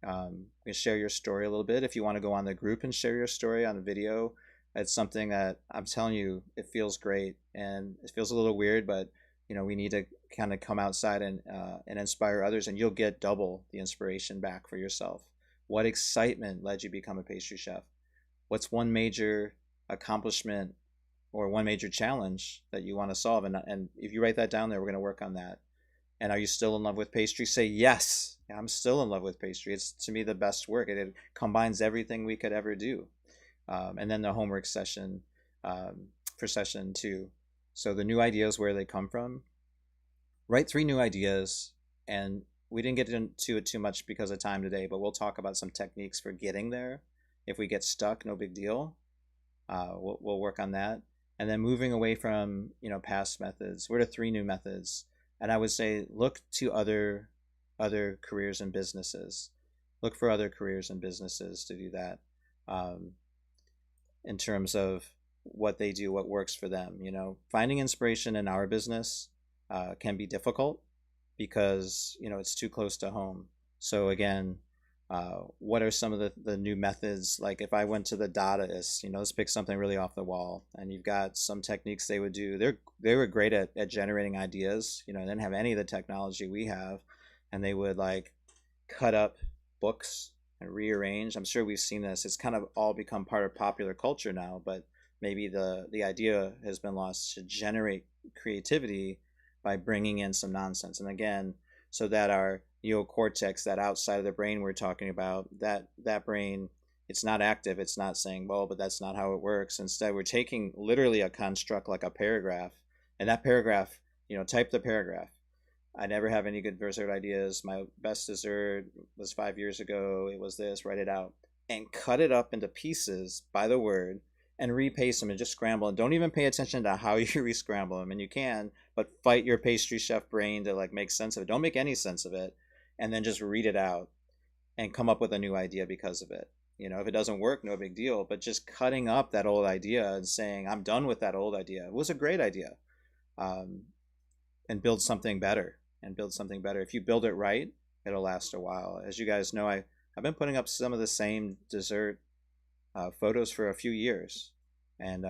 you can share your story a little bit. If you want to go on the group and share your story on a video, it's something that I'm telling you, it feels great, and it feels a little weird, but we need to kind of come outside and inspire others, and you'll get double the inspiration back for yourself. What excitement led you to become a pastry chef? What's one major accomplishment or one major challenge that you want to solve. And if you write that down there, we're going to work on that. And are you still in love with pastry? Say yes. I'm still in love with pastry. It's, to me, the best work. It combines everything we could ever do. And then the homework session for session 2. So the new ideas, where they come from. Write 3 new ideas. And we didn't get into it too much because of time today, but we'll talk about some techniques for getting there. If we get stuck, no big deal. We'll work on that. And then moving away from, past methods, what are 3 new methods? And I would say look to other careers and businesses. Look for other careers and businesses to do that, in terms of what they do, what works for them. Finding inspiration in our business can be difficult because it's too close to home. So again, what are some of the new methods? Like if I went to the Dadaists, let's pick something really off the wall, and you've got some techniques they would do. They were great at generating ideas. They didn't have any of the technology we have, and they would like cut up books and rearrange. I'm sure we've seen this. It's kind of all become part of popular culture now, but maybe the idea has been lost to generate creativity by bringing in some nonsense. And again, so that our neocortex, that outside of the brain we're talking about, that brain, it's not active. It's not saying, well, but that's not how it works. Instead, we're taking literally a construct like a paragraph, and that paragraph, type the paragraph. I never have any good dessert ideas. My best dessert was 5 years ago. It was this. Write it out and cut it up into pieces by the word and repaste them and just scramble. And don't even pay attention to how you re-scramble them. And you can, but fight your pastry chef brain to like make sense of it. Don't make any sense of it. And then just read it out and come up with a new idea because of it. If it doesn't work, no big deal. But just cutting up that old idea and saying, I'm done with that old idea. It was a great idea. And build something better. If you build it right, it'll last a while. As you guys know, I've been putting up some of the same dessert photos for a few years. And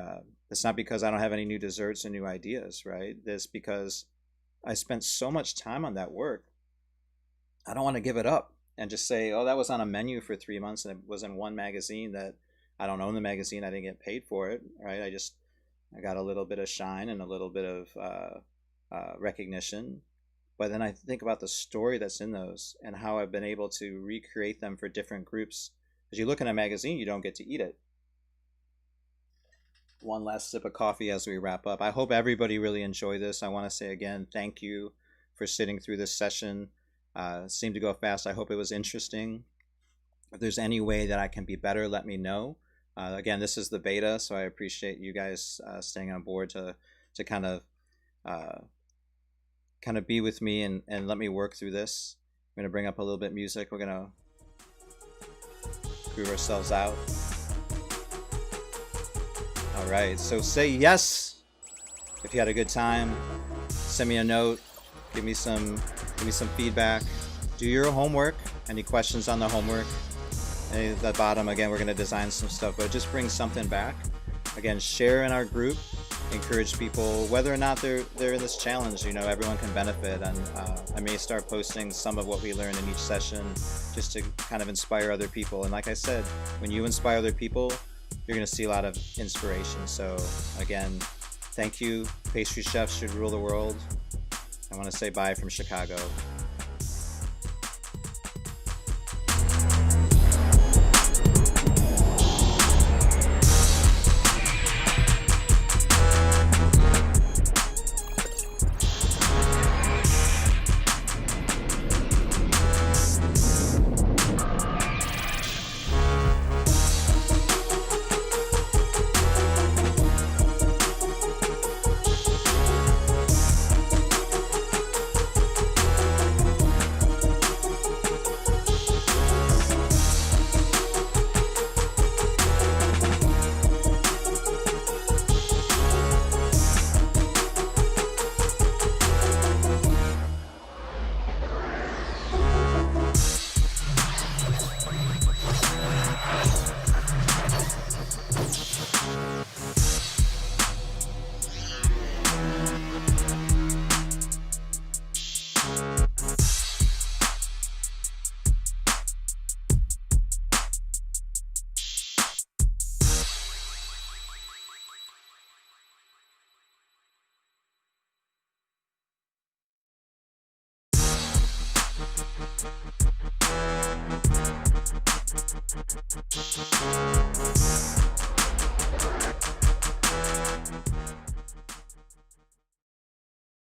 it's not because I don't have any new desserts and new ideas, right? It's because I spent so much time on that work. I don't want to give it up and just say, oh, that was on a menu for 3 months and it was in one magazine that I don't own the magazine. I didn't get paid for it, right? I got a little bit of shine and a little bit of recognition. But then I think about the story that's in those and how I've been able to recreate them for different groups. As you look in a magazine, you don't get to eat it. One last sip of coffee as we wrap up. I hope everybody really enjoyed this. I want to say again, thank you for sitting through this session. It seemed to go fast. I hope it was interesting. If there's any way that I can be better, let me know. Again, this is the beta, so I appreciate you guys staying on board to kind of be with me and let me work through this. I'm going to bring up a little bit of music. We're going to groove ourselves out. All right, so say yes if you had a good time. Send me a note. Give me some feedback. Do your homework. Any questions on the homework? And at the bottom, again, we're going to design some stuff, but just bring something back. Again, share in our group. Encourage people, whether or not they're in this challenge, everyone can benefit. And I may start posting some of what we learn in each session just to kind of inspire other people. And like I said, when you inspire other people, you're going to see a lot of inspiration. So again, thank you. Pastry chefs should rule the world. I want to say bye from Chicago.